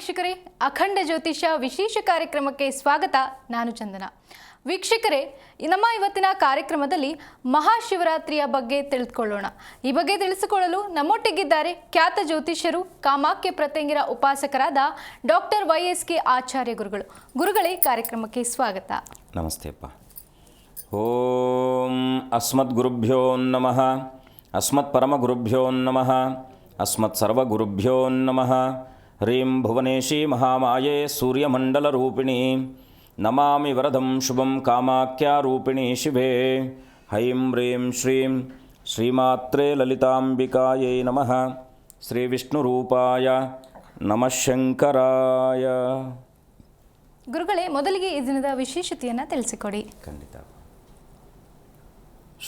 ವೀಕ್ಷಕರೇ, ಅಖಂಡ ಜ್ಯೋತಿಷ್ಯ ವಿಶೇಷ ಕಾರ್ಯಕ್ರಮಕ್ಕೆ ಸ್ವಾಗತ. ನಾನು ಚಂದನ. ವೀಕ್ಷಕರೇ, ನಮ್ಮ ಇವತ್ತಿನ ಕಾರ್ಯಕ್ರಮದಲ್ಲಿ ಮಹಾಶಿವರಾತ್ರಿಯ ಬಗ್ಗೆ ತಿಳಿದುಕೊಳ್ಳೋಣ. ಈ ಬಗ್ಗೆ ತಿಳಿಸಿಕೊಳ್ಳಲು ನಮ್ಮೊಟ್ಟಿಗಿದ್ದಾರೆ ಖ್ಯಾತ ಜ್ಯೋತಿಷ್ಯರು, ಕಾಮಾಖ್ಯ ಪ್ರತ್ಯಂಗಿರ ಉಪಾಸಕರಾದ ಡಾಕ್ಟರ್ YSK ಆಚಾರ್ಯ ಗುರುಗಳು. ಗುರುಗಳೇ, ಕಾರ್ಯಕ್ರಮಕ್ಕೆ ಸ್ವಾಗತ. ನಮಸ್ತೆ ಅಪ್ಪ. ಓಂ ಅಸ್ಮದ್ ಗುರುಭ್ಯೋ ನಮಃ, ಅಸ್ಮತ್ ಪರಮಗುರುಭ್ಯೋ ನಮಃ, ಅಸ್ಮತ್ ಸರ್ವಗುರುಭ್ಯೋ ನಮಃ. ಹ್ರೀಂ ಭುವನೇಶಿ ಮಹಾಮಾಯೆ ಸೂರ್ಯಮಂಡಲರೂಪಿಣಿ ನಮಾಮಿ ವರದಂ ಶುಭಂ ಕಾಮಾಖ್ಯಾರೂಪಿಣಿ ಶಿವೆ. ಹೈಂ ಹ್ರೀಂ ಶ್ರೀಂ ಶ್ರೀಮಾತ್ರೇ ಲಲಿತಾಂಬಿಕಾಯೈ ನಮಃ. ಶ್ರೀ ವಿಷ್ಣುರೂಪಾಯ ನಮಃ ಶಂಕರಾಯ. ಗುರುಗಳೇ, ಮೊದಲಿಗೆ ಈ ದಿನದ ವಿಶೇಷತೆಯನ್ನು ತಿಳಿಸಿಕೊಡಿ. ಖಂಡಿತ.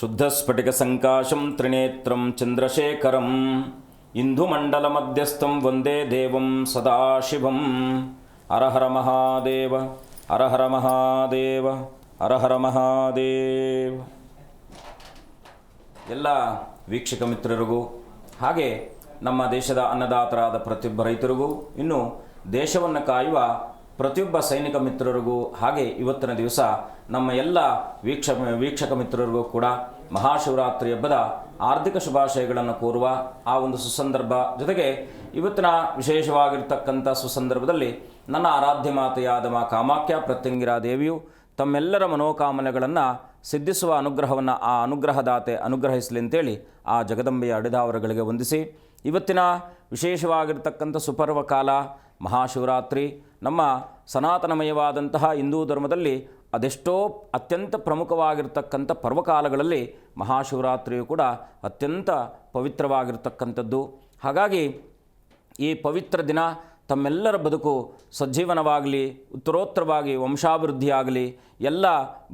ಶುದ್ಧ ಸ್ಫಟಿಕ ಸಂಕಾಶಂ ತ್ರಿನೇತ್ರಂ ಚಂದ್ರಶೇಖರಂ ಇಂದುಮಂಡಲ ಮಧ್ಯಸ್ಥಂ ವಂದೇ ದೇವಂ ಸದಾಶಿವಂ. ಹರಹರ ಮಹಾದೇವ, ಹರಹರ ಮಹಾದೇವ, ಹರಹರ ಮಹಾದೇವ. ಎಲ್ಲ ವೀಕ್ಷಕ ಮಿತ್ರರಿಗೂ, ಹಾಗೆ ನಮ್ಮ ದೇಶದ ಅನ್ನದಾತರಾದ ಪ್ರತಿಯೊಬ್ಬ ರೈತರಿಗೂ, ಇನ್ನು ದೇಶವನ್ನು ಕಾಯುವ ಪ್ರತಿಯೊಬ್ಬ ಸೈನಿಕ ಮಿತ್ರರಿಗೂ, ಹಾಗೆ ಇವತ್ತಿನ ದಿವಸ ನಮ್ಮ ಎಲ್ಲ ವೀಕ್ಷಕ ಮಿತ್ರರಿಗೂ ಕೂಡ ಮಹಾಶಿವರಾತ್ರಿ ಹಬ್ಬದ ಆರ್ಥಿಕ ಶುಭಾಶಯಗಳನ್ನು ಕೋರುವ ಆ ಒಂದು ಸುಸಂದರ್ಭ, ಜೊತೆಗೆ ಇವತ್ತಿನ ವಿಶೇಷವಾಗಿರ್ತಕ್ಕಂಥ ಸುಸಂದರ್ಭದಲ್ಲಿ ನನ್ನ ಆರಾಧ್ಯ ಮಾತೆಯಾದ ಮಾ ಕಾಮಾಖ್ಯ ಪ್ರತ್ಯಂಗಿರ ದೇವಿಯು ತಮ್ಮೆಲ್ಲರ ಮನೋಕಾಮನೆಗಳನ್ನು ಸಿದ್ಧಿಸುವ ಅನುಗ್ರಹವನ್ನು ಆ ಅನುಗ್ರಹದಾತೆ ಅನುಗ್ರಹಿಸಲಿ ಅಂತೇಳಿ ಆ ಜಗದಂಬೆಯ ಅಡಿದಾವರಗಳಿಗೆ ವಂದಿಸಿ, ಇವತ್ತಿನ ವಿಶೇಷವಾಗಿರ್ತಕ್ಕಂಥ ಸುಪರ್ವ ಕಾಲ ಮಹಾಶಿವರಾತ್ರಿ ನಮ್ಮ ಸನಾತನಮಯವಾದಂತಹ ಹಿಂದೂ ಧರ್ಮದಲ್ಲಿ ಅದೆಷ್ಟೋ ಅತ್ಯಂತ ಪ್ರಮುಖವಾಗಿರ್ತಕ್ಕಂಥ ಪರ್ವಕಾಲಗಳಲ್ಲಿ ಮಹಾಶಿವರಾತ್ರಿಯು ಕೂಡ ಅತ್ಯಂತ ಪವಿತ್ರವಾಗಿರ್ತಕ್ಕಂಥದ್ದು. ಹಾಗಾಗಿ ಈ ಪವಿತ್ರ ದಿನ ತಮ್ಮೆಲ್ಲರ ಬದುಕು ಸಜ್ಜೀವನವಾಗಲಿ, ಉತ್ತರೋತ್ತರವಾಗಿ ವಂಶಾಭಿವೃದ್ಧಿಯಾಗಲಿ, ಎಲ್ಲ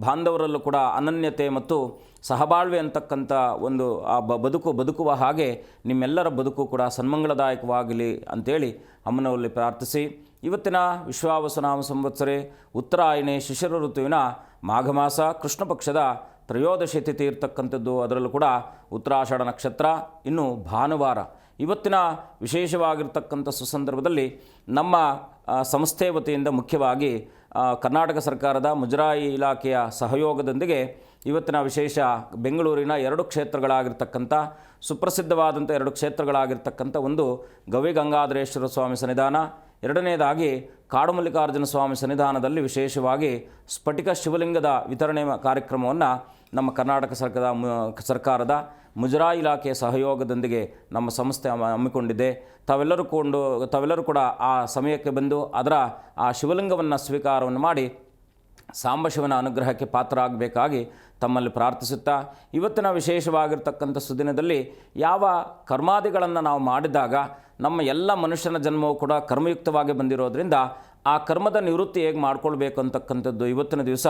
ಬಾಂಧವರಲ್ಲೂ ಕೂಡ ಅನನ್ಯತೆ ಮತ್ತು ಸಹಬಾಳ್ವೆ ಅಂತಕ್ಕಂಥ ಒಂದು ಆ ಬದುಕುವ ಹಾಗೆ ನಿಮ್ಮೆಲ್ಲರ ಬದುಕು ಕೂಡ ಸನ್ಮಂಗಳದಾಯಕವಾಗಲಿ ಅಂಥೇಳಿ ಅಮ್ಮನವರಲ್ಲಿ ಪ್ರಾರ್ಥಿಸಿ, ಇವತ್ತಿನ ವಿಶ್ವಾವಸುನಾಮ ಸಂವತ್ಸರೆ ಉತ್ತರಾಯಣೆ ಶಿಶಿರ ಋತುವಿನ ಮಾಘ ಮಾಸ ಕೃಷ್ಣ ಪಕ್ಷದ ತ್ರಯೋದಶಿ ತಿಥಿ ಇರ್ತಕ್ಕಂಥದ್ದು. ಅದರಲ್ಲೂ ಕೂಡ ಉತ್ತರಾಷಾಢ ನಕ್ಷತ್ರ, ಇನ್ನು ಭಾನುವಾರ. ಇವತ್ತಿನ ವಿಶೇಷವಾಗಿರ್ತಕ್ಕಂಥ ಸುಸಂದರ್ಭದಲ್ಲಿ ನಮ್ಮ ಸಂಸ್ಥೆ ವತಿಯಿಂದ ಮುಖ್ಯವಾಗಿ ಕರ್ನಾಟಕ ಸರ್ಕಾರದ ಮುಜರಾಯಿ ಇಲಾಖೆಯ ಸಹಯೋಗದೊಂದಿಗೆ ಇವತ್ತಿನ ವಿಶೇಷ ಬೆಂಗಳೂರಿನ 2 ಕ್ಷೇತ್ರಗಳಾಗಿರ್ತಕ್ಕಂಥ ಸುಪ್ರಸಿದ್ಧವಾದಂಥ 2 ಕ್ಷೇತ್ರಗಳಾಗಿರ್ತಕ್ಕಂಥ ಒಂದು ಗವಿಗಂಗಾಧರೇಶ್ವರ ಸ್ವಾಮಿ ಸನ್ನಿಧಾನ, ಎರಡನೇದಾಗಿ ಕಾಡುಮಲ್ಲಿಕಾರ್ಜುನ ಸ್ವಾಮಿ ಸನ್ನಿಧಾನದಲ್ಲಿ ವಿಶೇಷವಾಗಿ ಸ್ಫಟಿಕ ಶಿವಲಿಂಗದ ವಿತರಣೆ ಕಾರ್ಯಕ್ರಮವನ್ನು ನಮ್ಮ ಕರ್ನಾಟಕ ಸರ್ಕಾರದ ಮುಜರಾಯಿ ಇಲಾಖೆಯ ಸಹಯೋಗದೊಂದಿಗೆ ನಮ್ಮ ಸಂಸ್ಥೆ ಹಮ್ಮಿಕೊಂಡಿದೆ. ತಾವೆಲ್ಲರೂ ಕೂಡ ಆ ಸಮಯಕ್ಕೆ ಬಂದು ಅದರ ಆ ಶಿವಲಿಂಗವನ್ನು ಸ್ವೀಕಾರವನ್ನು ಮಾಡಿ ಸಾಂಬಶಿವನ ಅನುಗ್ರಹಕ್ಕೆ ಪಾತ್ರರಾಗಬೇಕಾಗಿ ತಮ್ಮಲ್ಲಿ ಪ್ರಾರ್ಥಿಸುತ್ತಾ, ಇವತ್ತಿನ ವಿಶೇಷವಾಗಿರ್ತಕ್ಕಂಥ ಸುದಿನದಲ್ಲಿ ಯಾವ ಕರ್ಮಾದಿಗಳನ್ನು ನಾವು ಮಾಡಿದಾಗ ನಮ್ಮ ಎಲ್ಲ ಮನುಷ್ಯನ ಜನ್ಮವು ಕೂಡ ಕರ್ಮಯುಕ್ತವಾಗಿ ಬಂದಿರೋದ್ರಿಂದ ಆ ಕರ್ಮದ ನಿವೃತ್ತಿ ಹೇಗೆ ಮಾಡ್ಕೊಳ್ಬೇಕು ಅಂತಕ್ಕಂಥದ್ದು ಇವತ್ತಿನ ದಿವಸ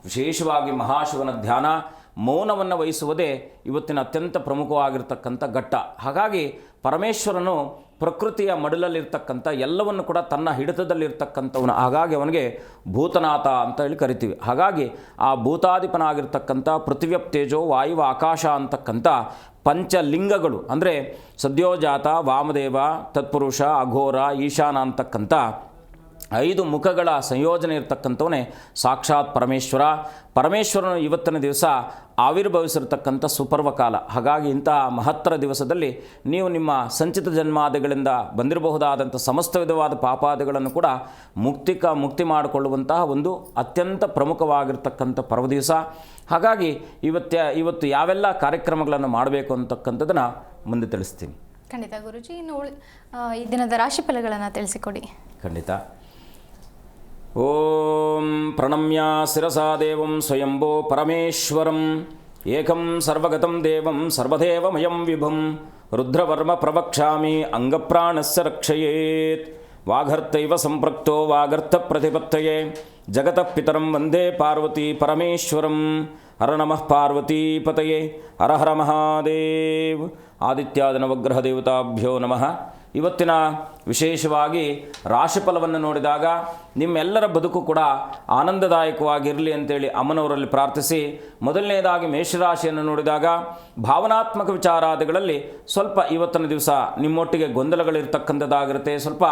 ವಿಶೇಷವಾಗಿ ಮಹಾಶಿವನ ಧ್ಯಾನ, ಮೌನವನ್ನು ವಹಿಸುವುದೇ ಇವತ್ತಿನ ಅತ್ಯಂತ ಪ್ರಮುಖವಾಗಿರ್ತಕ್ಕಂಥ ಘಟ್ಟ. ಹಾಗಾಗಿ ಪರಮೇಶ್ವರನು ಪ್ರಕೃತಿಯ ಮಡಲಲ್ಲಿರ್ತಕ್ಕಂಥ ಎಲ್ಲವನ್ನು ಕೂಡ ತನ್ನ ಹಿಡಿತದಲ್ಲಿರ್ತಕ್ಕಂಥವನು. ಹಾಗಾಗಿ ಅವನಿಗೆ ಭೂತನಾಥ ಅಂತ ಹೇಳಿ ಕರಿತೀವಿ. ಹಾಗಾಗಿ ಆ ಭೂತಾಧಿಪನಾಗಿರ್ತಕ್ಕಂಥ ಪೃಥ್ವ್ಯಪ್ ತೇಜೋ ವಾಯುವ ಆಕಾಶ ಅಂತಕ್ಕಂಥ ಪಂಚಲಿಂಗಗಳು, ಅಂದರೆ ಸದ್ಯೋಜಾತ, ವಾಮದೇವ, ತತ್ಪುರುಷ, ಅಘೋರ, ಈಶಾನ ಅಂತಕ್ಕಂಥ 5 ಮುಖಗಳ ಸಂಯೋಜನೆ ಇರತಕ್ಕಂಥವನೇ ಸಾಕ್ಷಾತ್ ಪರಮೇಶ್ವರನು ಇವತ್ತಿನ ದಿವಸ ಆವಿರ್ಭವಿಸಿರ್ತಕ್ಕಂಥ ಸುಪರ್ವ ಕಾಲ. ಹಾಗಾಗಿ ಇಂತಹ ಮಹತ್ತರ ದಿವಸದಲ್ಲಿ ನೀವು ನಿಮ್ಮ ಸಂಚಿತ ಜನ್ಮಾದಿಗಳಿಂದ ಬಂದಿರಬಹುದಾದಂಥ ಸಮಸ್ತ ವಿಧವಾದ ಪಾಪಾದಿಗಳನ್ನು ಕೂಡ ಮುಕ್ತಿ ಮಾಡಿಕೊಳ್ಳುವಂತಹ ಒಂದು ಅತ್ಯಂತ ಪ್ರಮುಖವಾಗಿರ್ತಕ್ಕಂಥ ಪರ್ವ ದಿವಸ. ಹಾಗಾಗಿ ಇವತ್ತು ಯಾವೆಲ್ಲ ಕಾರ್ಯಕ್ರಮಗಳನ್ನು ಮಾಡಬೇಕು ಅಂತಕ್ಕಂಥದ್ದನ್ನು ಮುಂದೆ ತಿಳಿಸ್ತೀನಿ. ಖಂಡಿತ ಗುರುಜಿ. ಇನ್ನು ಈ ದಿನದ ರಾಶಿಫಲಗಳನ್ನು ತಿಳಿಸಿಕೊಡಿ. ಖಂಡಿತ. ಓಂ ಪ್ರಣಮ್ಯ ಶಿರಸಾ ದೇವಂ ಸ್ವಯಂಭೋ ಪರಮೇಶ್ವರಂ ಏಕಂ ಸರ್ವಗತಂ ದೇವಂ ಸರ್ವದೇವಮಯಂ ವಿಭುಂ ರುದ್ರವರ್ಮ ಪ್ರವಕ್ಷ್ಯಾಮಿ ಅಂಗಪ್ರಾಣಸ್ಯ ರಕ್ಷಯೇತ್. ವಾಗರ್ಥೈವ ಸಂಪೃಕ್ತೋ ವಾಗರ್ಥ ಪ್ರತಿಪತ್ತಯೇ ಜಗತಃ ಪಿತರಂ ವಂದೇ ಪಾರ್ವತಿ ಪರಮೇಶ್ವರಂ. ಹರ ನಮಃ ಪಾರ್ವತೀಪತಯೇ, ಹರ ಹರ ಮಹಾದೇವ್. ಆದಿತ್ಯಾದಿ ನವಗ್ರಹ ದೇವತಾಭ್ಯೋ ನಮಃ. ಇವತ್ತಿನ ವಿಶೇಷವಾಗಿ ರಾಶಿಫಲವನ್ನು ನೋಡಿದಾಗ ನಿಮ್ಮೆಲ್ಲರ ಬದುಕು ಕೂಡ ಆನಂದದಾಯಕವಾಗಿರಲಿ ಅಂತೇಳಿ ಅಮ್ಮನವರಲ್ಲಿ ಪ್ರಾರ್ಥಿಸಿ, ಮೊದಲನೇದಾಗಿ ಮೇಷರಾಶಿಯನ್ನು ನೋಡಿದಾಗ ಭಾವನಾತ್ಮಕ ವಿಚಾರಾದಿಗಳಲ್ಲಿ ಸ್ವಲ್ಪ ಇವತ್ತಿನ ದಿವಸ ನಿಮ್ಮೊಟ್ಟಿಗೆ ಗೊಂದಲಗಳಿರ್ತಕ್ಕಂಥದ್ದಾಗಿರುತ್ತೆ. ಸ್ವಲ್ಪ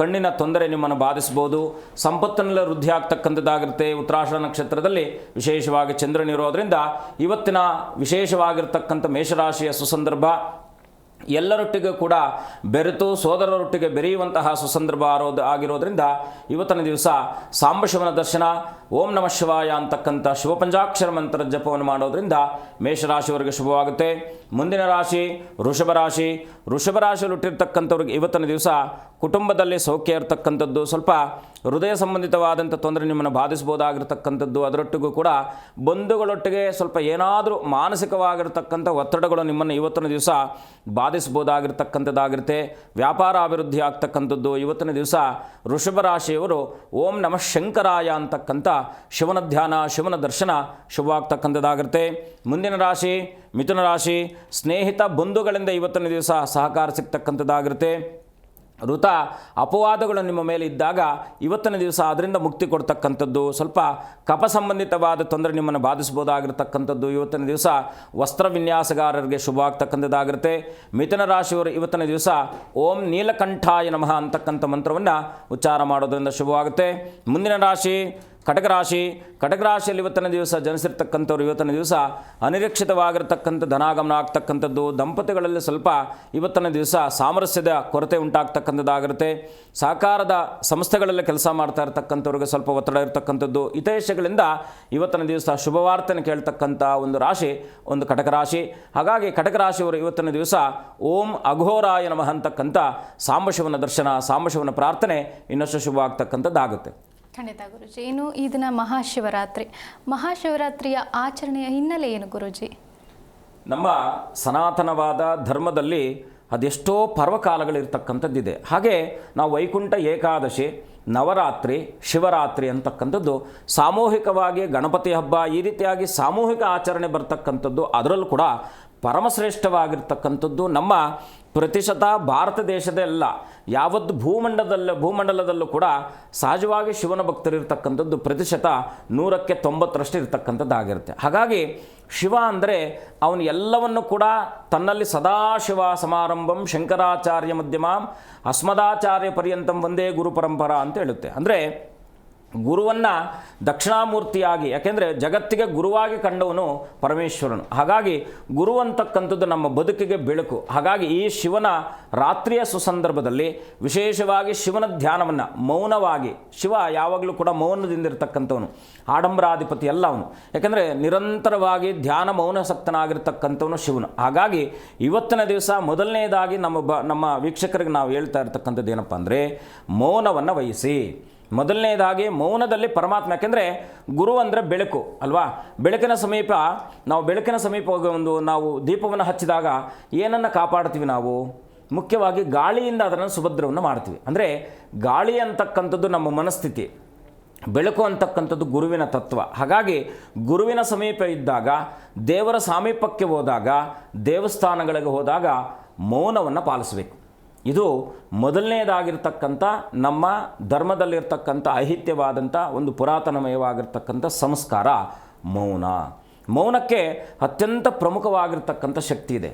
ಕಣ್ಣಿನ ತೊಂದರೆ ನಿಮ್ಮನ್ನು ಬಾಧಿಸ್ಬೋದು. ಸಂಪತ್ತಿನೆಲ್ಲ ವೃದ್ಧಿ ಆಗ್ತಕ್ಕಂಥದ್ದಾಗಿರುತ್ತೆ. ಉತ್ತರಾಷಾಢ ನಕ್ಷತ್ರದಲ್ಲಿ ವಿಶೇಷವಾಗಿ ಚಂದ್ರನಿರೋದ್ರಿಂದ ಇವತ್ತಿನ ವಿಶೇಷವಾಗಿರ್ತಕ್ಕಂಥ ಮೇಷರಾಶಿಯ ಸುಸಂದರ್ಭ ಎಲ್ಲರೊಟ್ಟಿಗೆ ಕೂಡ ಬೆರೆತು ಸೋದರರೊಟ್ಟಿಗೆ ಬೆರೆಯುವಂತಹ ಸುಸಂದರ್ಭ ಆಗಿರೋದ್ರಿಂದ ಇವತ್ತಿನ ದಿವಸ ಸಾಂಬಶಿವನ ದರ್ಶನ, ಓಂ ನಮಃ ಶಿವಾಯ ಅಂತಕ್ಕಂಥ ಶಿವಪಂಚಾಕ್ಷರ ಮಂತ್ರ ಜಪವನ್ನು ಮಾಡೋದ್ರಿಂದ ಮೇಷರಾಶಿಯವರಿಗೆ ಶುಭವಾಗುತ್ತೆ. ಮುಂದಿನ ರಾಶಿ ವೃಷಭ ರಾಶಿ. ವೃಷಭ ರಾಶಿಯಲ್ಲಿ ಹುಟ್ಟಿರ್ತಕ್ಕಂಥವ್ರಿಗೆ ಇವತ್ತಿನ ದಿವಸ ಕುಟುಂಬದಲ್ಲಿ ಸೌಖ್ಯ ಇರತಕ್ಕಂಥದ್ದು, ಸ್ವಲ್ಪ ಹೃದಯ ಸಂಬಂಧಿತವಾದಂಥ ತೊಂದರೆ ನಿಮ್ಮನ್ನು ಬಾಧಿಸ್ಬೋದಾಗಿರ್ತಕ್ಕಂಥದ್ದು. ಅದರೊಟ್ಟಿಗೂ ಕೂಡ ಬಂಧುಗಳೊಟ್ಟಿಗೆ ಸ್ವಲ್ಪ ಏನಾದರೂ ಮಾನಸಿಕವಾಗಿರ್ತಕ್ಕಂಥ ಒತ್ತಡಗಳು ನಿಮ್ಮನ್ನು ಇವತ್ತಿನ ದಿವಸ ಬಾಧಿಸ್ಬೋದಾಗಿರ್ತಕ್ಕಂಥದ್ದಾಗಿರುತ್ತೆ. ವ್ಯಾಪಾರ ಅಭಿವೃದ್ಧಿ ಆಗ್ತಕ್ಕಂಥದ್ದು. ಇವತ್ತಿನ ದಿವಸ ವೃಷಭ ರಾಶಿಯವರು ಓಂ ನಮಃ ಶಂಕರಾಯ ಅಂತಕ್ಕಂಥ ಶಿವನ ಧ್ಯಾನ, ಶಿವನ ದರ್ಶನ ಶುಭವಾಗ್ತಕ್ಕಂಥದ್ದಾಗಿರುತ್ತೆ. ಮುಂದಿನ ರಾಶಿ ಮಿಥುನ ರಾಶಿ. ಸ್ನೇಹಿತ ಬಂಧುಗಳಿಂದ ಇವತ್ತಿನ ದಿವಸ ಸಹಕಾರ ಸಿಗ್ತಕ್ಕಂಥದ್ದಾಗಿರುತ್ತೆ. ಋತ ಅಪವಾದಗಳು ನಿಮ್ಮ ಮೇಲೆ ಇದ್ದಾಗ ಇವತ್ತಿನ ದಿವಸ ಅದರಿಂದ ಮುಕ್ತಿ ಕೊಡ್ತಕ್ಕಂಥದ್ದು. ಸ್ವಲ್ಪ ಕಫ ಸಂಬಂಧಿತವಾದ ತೊಂದರೆ ನಿಮ್ಮನ್ನು ಬಾಧಿಸ್ಬೋದಾಗಿರ್ತಕ್ಕಂಥದ್ದು. ಇವತ್ತಿನ ದಿವಸ ವಸ್ತ್ರ ವಿನ್ಯಾಸಗಾರರಿಗೆ ಶುಭ ಆಗ್ತಕ್ಕಂಥದ್ದಾಗಿರುತ್ತೆ. ಮಿಥುನ ರಾಶಿಯವರು ಇವತ್ತಿನ ದಿವಸ ಓಂ ನೀಲಕಂಠಾಯ ನಮಃ ಅಂತಕ್ಕಂಥ ಮಂತ್ರವನ್ನು ಉಚ್ಚಾರ ಮಾಡೋದ್ರಿಂದ ಶುಭವಾಗುತ್ತೆ. ಮುಂದಿನ ರಾಶಿ ಕಟಕರಾಶಿ. ಕಟಕರಾಶಿಯಲ್ಲಿ ಇವತ್ತಿನ ದಿವಸ ಜನಿಸಿರ್ತಕ್ಕಂಥವ್ರು ಇವತ್ತಿನ ದಿವಸ ಅನಿರೀಕ್ಷಿತವಾಗಿರ್ತಕ್ಕಂಥ ಧನಾಗಮನ ಆಗ್ತಕ್ಕಂಥದ್ದು. ದಂಪತಿಗಳಲ್ಲಿ ಸ್ವಲ್ಪ ಇವತ್ತಿನ ದಿವಸ ಸಾಮರಸ್ಯದ ಕೊರತೆ ಉಂಟಾಗ್ತಕ್ಕಂಥದ್ದಾಗಿರುತ್ತೆ. ಸಹಕಾರದ ಸಂಸ್ಥೆಗಳಲ್ಲಿ ಕೆಲಸ ಮಾಡ್ತಾ ಇರ್ತಕ್ಕಂಥವ್ರಿಗೆ ಸ್ವಲ್ಪ ಒತ್ತಡ ಇರತಕ್ಕಂಥದ್ದು. ಹಿತೈಷಿಗಳಿಂದ ಇವತ್ತಿನ ದಿವಸ ಶುಭವಾರ್ತೆಯನ್ನು ಕೇಳ್ತಕ್ಕಂಥ ಒಂದು ರಾಶಿ ಒಂದು ಕಟಕರಾಶಿ. ಹಾಗಾಗಿ ಕಟಕರಾಶಿಯವರು ಇವತ್ತಿನ ದಿವಸ ಓಂ ಅಘೋರಾಯ ನಮಃ ಅಂತಕ್ಕಂಥ ಸಾಂಬಶಿವನ ದರ್ಶನ, ಸಾಂಬಶಿವನ ಪ್ರಾರ್ಥನೆ ಇನ್ನಷ್ಟು ಶುಭವಾಗ್ತಕ್ಕಂಥದ್ದಾಗುತ್ತೆ. ಖಂಡಿತ ಗುರುಜಿ. ಇನ್ನು ಈ ದಿನ ಮಹಾಶಿವರಾತ್ರಿಯ ಆಚರಣೆಯ ಹಿನ್ನೆಲೆ ಏನು ಗುರುಜಿ? ನಮ್ಮ ಸನಾತನವಾದ ಧರ್ಮದಲ್ಲಿ ಅದೆಷ್ಟೋ ಪರ್ವಕಾಲಗಳಿರ್ತಕ್ಕಂಥದ್ದಿದೆ. ಹಾಗೆ ನಾವು ವೈಕುಂಠ ಏಕಾದಶಿ, ನವರಾತ್ರಿ, ಶಿವರಾತ್ರಿ ಅಂತಕ್ಕಂಥದ್ದು ಸಾಮೂಹಿಕವಾಗಿ ಗಣಪತಿ ಹಬ್ಬ ಈ ರೀತಿಯಾಗಿ ಸಾಮೂಹಿಕ ಆಚರಣೆ ಬರ್ತಕ್ಕಂಥದ್ದು. ಅದರಲ್ಲೂ ಕೂಡ ಪರಮಶ್ರೇಷ್ಠವಾಗಿರ್ತಕ್ಕಂಥದ್ದು ನಮ್ಮ ಪ್ರತಿಶತ ಭಾರತ ದೇಶದಲ್ಲ, ಯಾವತ್ತು ಭೂಮಂಡಲದಲ್ಲೂ ಕೂಡ ಸಹಜವಾಗಿ ಶಿವನ ಭಕ್ತರಿರ್ತಕ್ಕಂಥದ್ದು ಪ್ರತಿಶತ 100ಕ್ಕೆ 90ರಷ್ಟು ಇರ್ತಕ್ಕಂಥದ್ದಾಗಿರುತ್ತೆ. ಹಾಗಾಗಿ ಶಿವ ಅಂದರೆ ಅವನು ಎಲ್ಲವನ್ನು ಕೂಡ ತನ್ನಲ್ಲಿ ಸದಾಶಿವ ಸಮಾರಂಭಂ ಶಂಕರಾಚಾರ್ಯ ಮಧ್ಯಮಾಂ ಅಸ್ಮದಾಚಾರ್ಯ ಪರ್ಯಂತಂ ಒಂದೇ ಗುರು ಪರಂಪರಾ ಅಂತ ಹೇಳುತ್ತೆ. ಅಂದರೆ ಗುರುವನ್ನು ದಕ್ಷಿಣಾಮೂರ್ತಿಯಾಗಿ, ಯಾಕೆಂದರೆ ಜಗತ್ತಿಗೆ ಗುರುವಾಗಿ ಕಂಡವನು ಪರಮೇಶ್ವರನು. ಹಾಗಾಗಿ ಗುರು ಅಂತಕ್ಕಂಥದ್ದು ನಮ್ಮ ಬದುಕಿಗೆ ಬೆಳಕು. ಹಾಗಾಗಿ ಈ ಶಿವನ ರಾತ್ರಿಯ ಸುಸಂದರ್ಭದಲ್ಲಿ ವಿಶೇಷವಾಗಿ ಶಿವನ ಧ್ಯಾನವನ್ನು ಮೌನವಾಗಿ, ಶಿವ ಯಾವಾಗಲೂ ಕೂಡ ಮೌನದಿಂದಿರ್ತಕ್ಕಂಥವನು, ಆಡಂಬರಾಧಿಪತಿ ಅಲ್ಲ ಅವನು. ಯಾಕೆಂದರೆ ನಿರಂತರವಾಗಿ ಧ್ಯಾನ ಮೌನಾಸಕ್ತನಾಗಿರ್ತಕ್ಕಂಥವನು ಶಿವನು. ಹಾಗಾಗಿ ಇವತ್ತಿನ ದಿವಸ ಮೊದಲನೇದಾಗಿ ನಮ್ಮ ವೀಕ್ಷಕರಿಗೆ ನಾವು ಹೇಳ್ತಾ ಇರ್ತಕ್ಕಂಥದ್ದು ಏನಪ್ಪ ಅಂದರೆ ಮೌನವನ್ನು ವಹಿಸಿ. ಮೊದಲನೇದಾಗಿ ಮೌನದಲ್ಲಿ ಪರಮಾತ್ಮ, ಯಾಕೆಂದರೆ ಗುರು ಅಂದರೆ ಬೆಳಕು ಅಲ್ವಾ. ಬೆಳಕಿನ ಸಮೀಪ ನಾವು ದೀಪವನ್ನು ಹಚ್ಚಿದಾಗ ಏನನ್ನು ಕಾಪಾಡ್ತೀವಿ ನಾವು? ಮುಖ್ಯವಾಗಿ ಗಾಳಿಯಿಂದ ಅದನ್ನು ಸುಭದ್ರವನ್ನು ಮಾಡ್ತೀವಿ. ಅಂದರೆ ಗಾಳಿ ಅಂತಕ್ಕಂಥದ್ದು ನಮ್ಮ ಮನಸ್ಥಿತಿ, ಬೆಳಕು ಅಂತಕ್ಕಂಥದ್ದು ಗುರುವಿನ ತತ್ವ. ಹಾಗಾಗಿ ಗುರುವಿನ ಸಮೀಪ ಇದ್ದಾಗ, ದೇವರ ಸಾಮೀಪ್ಯಕ್ಕೆ ಹೋದಾಗ, ದೇವಸ್ಥಾನಗಳಿಗೆ ಹೋದಾಗ ಮೌನವನ್ನು ಪಾಲಿಸಬೇಕು. ಇದು ಮೊದಲನೇದಾಗಿರ್ತಕ್ಕಂಥ ನಮ್ಮ ಧರ್ಮದಲ್ಲಿರ್ತಕ್ಕಂಥ ಐಹಿತ್ಯವಾದಂಥ ಒಂದು ಪುರಾತನಮಯವಾಗಿರ್ತಕ್ಕಂಥ ಸಂಸ್ಕಾರ ಮೌನಕ್ಕೆ ಅತ್ಯಂತ ಪ್ರಮುಖವಾಗಿರ್ತಕ್ಕಂಥ ಶಕ್ತಿ ಇದೆ.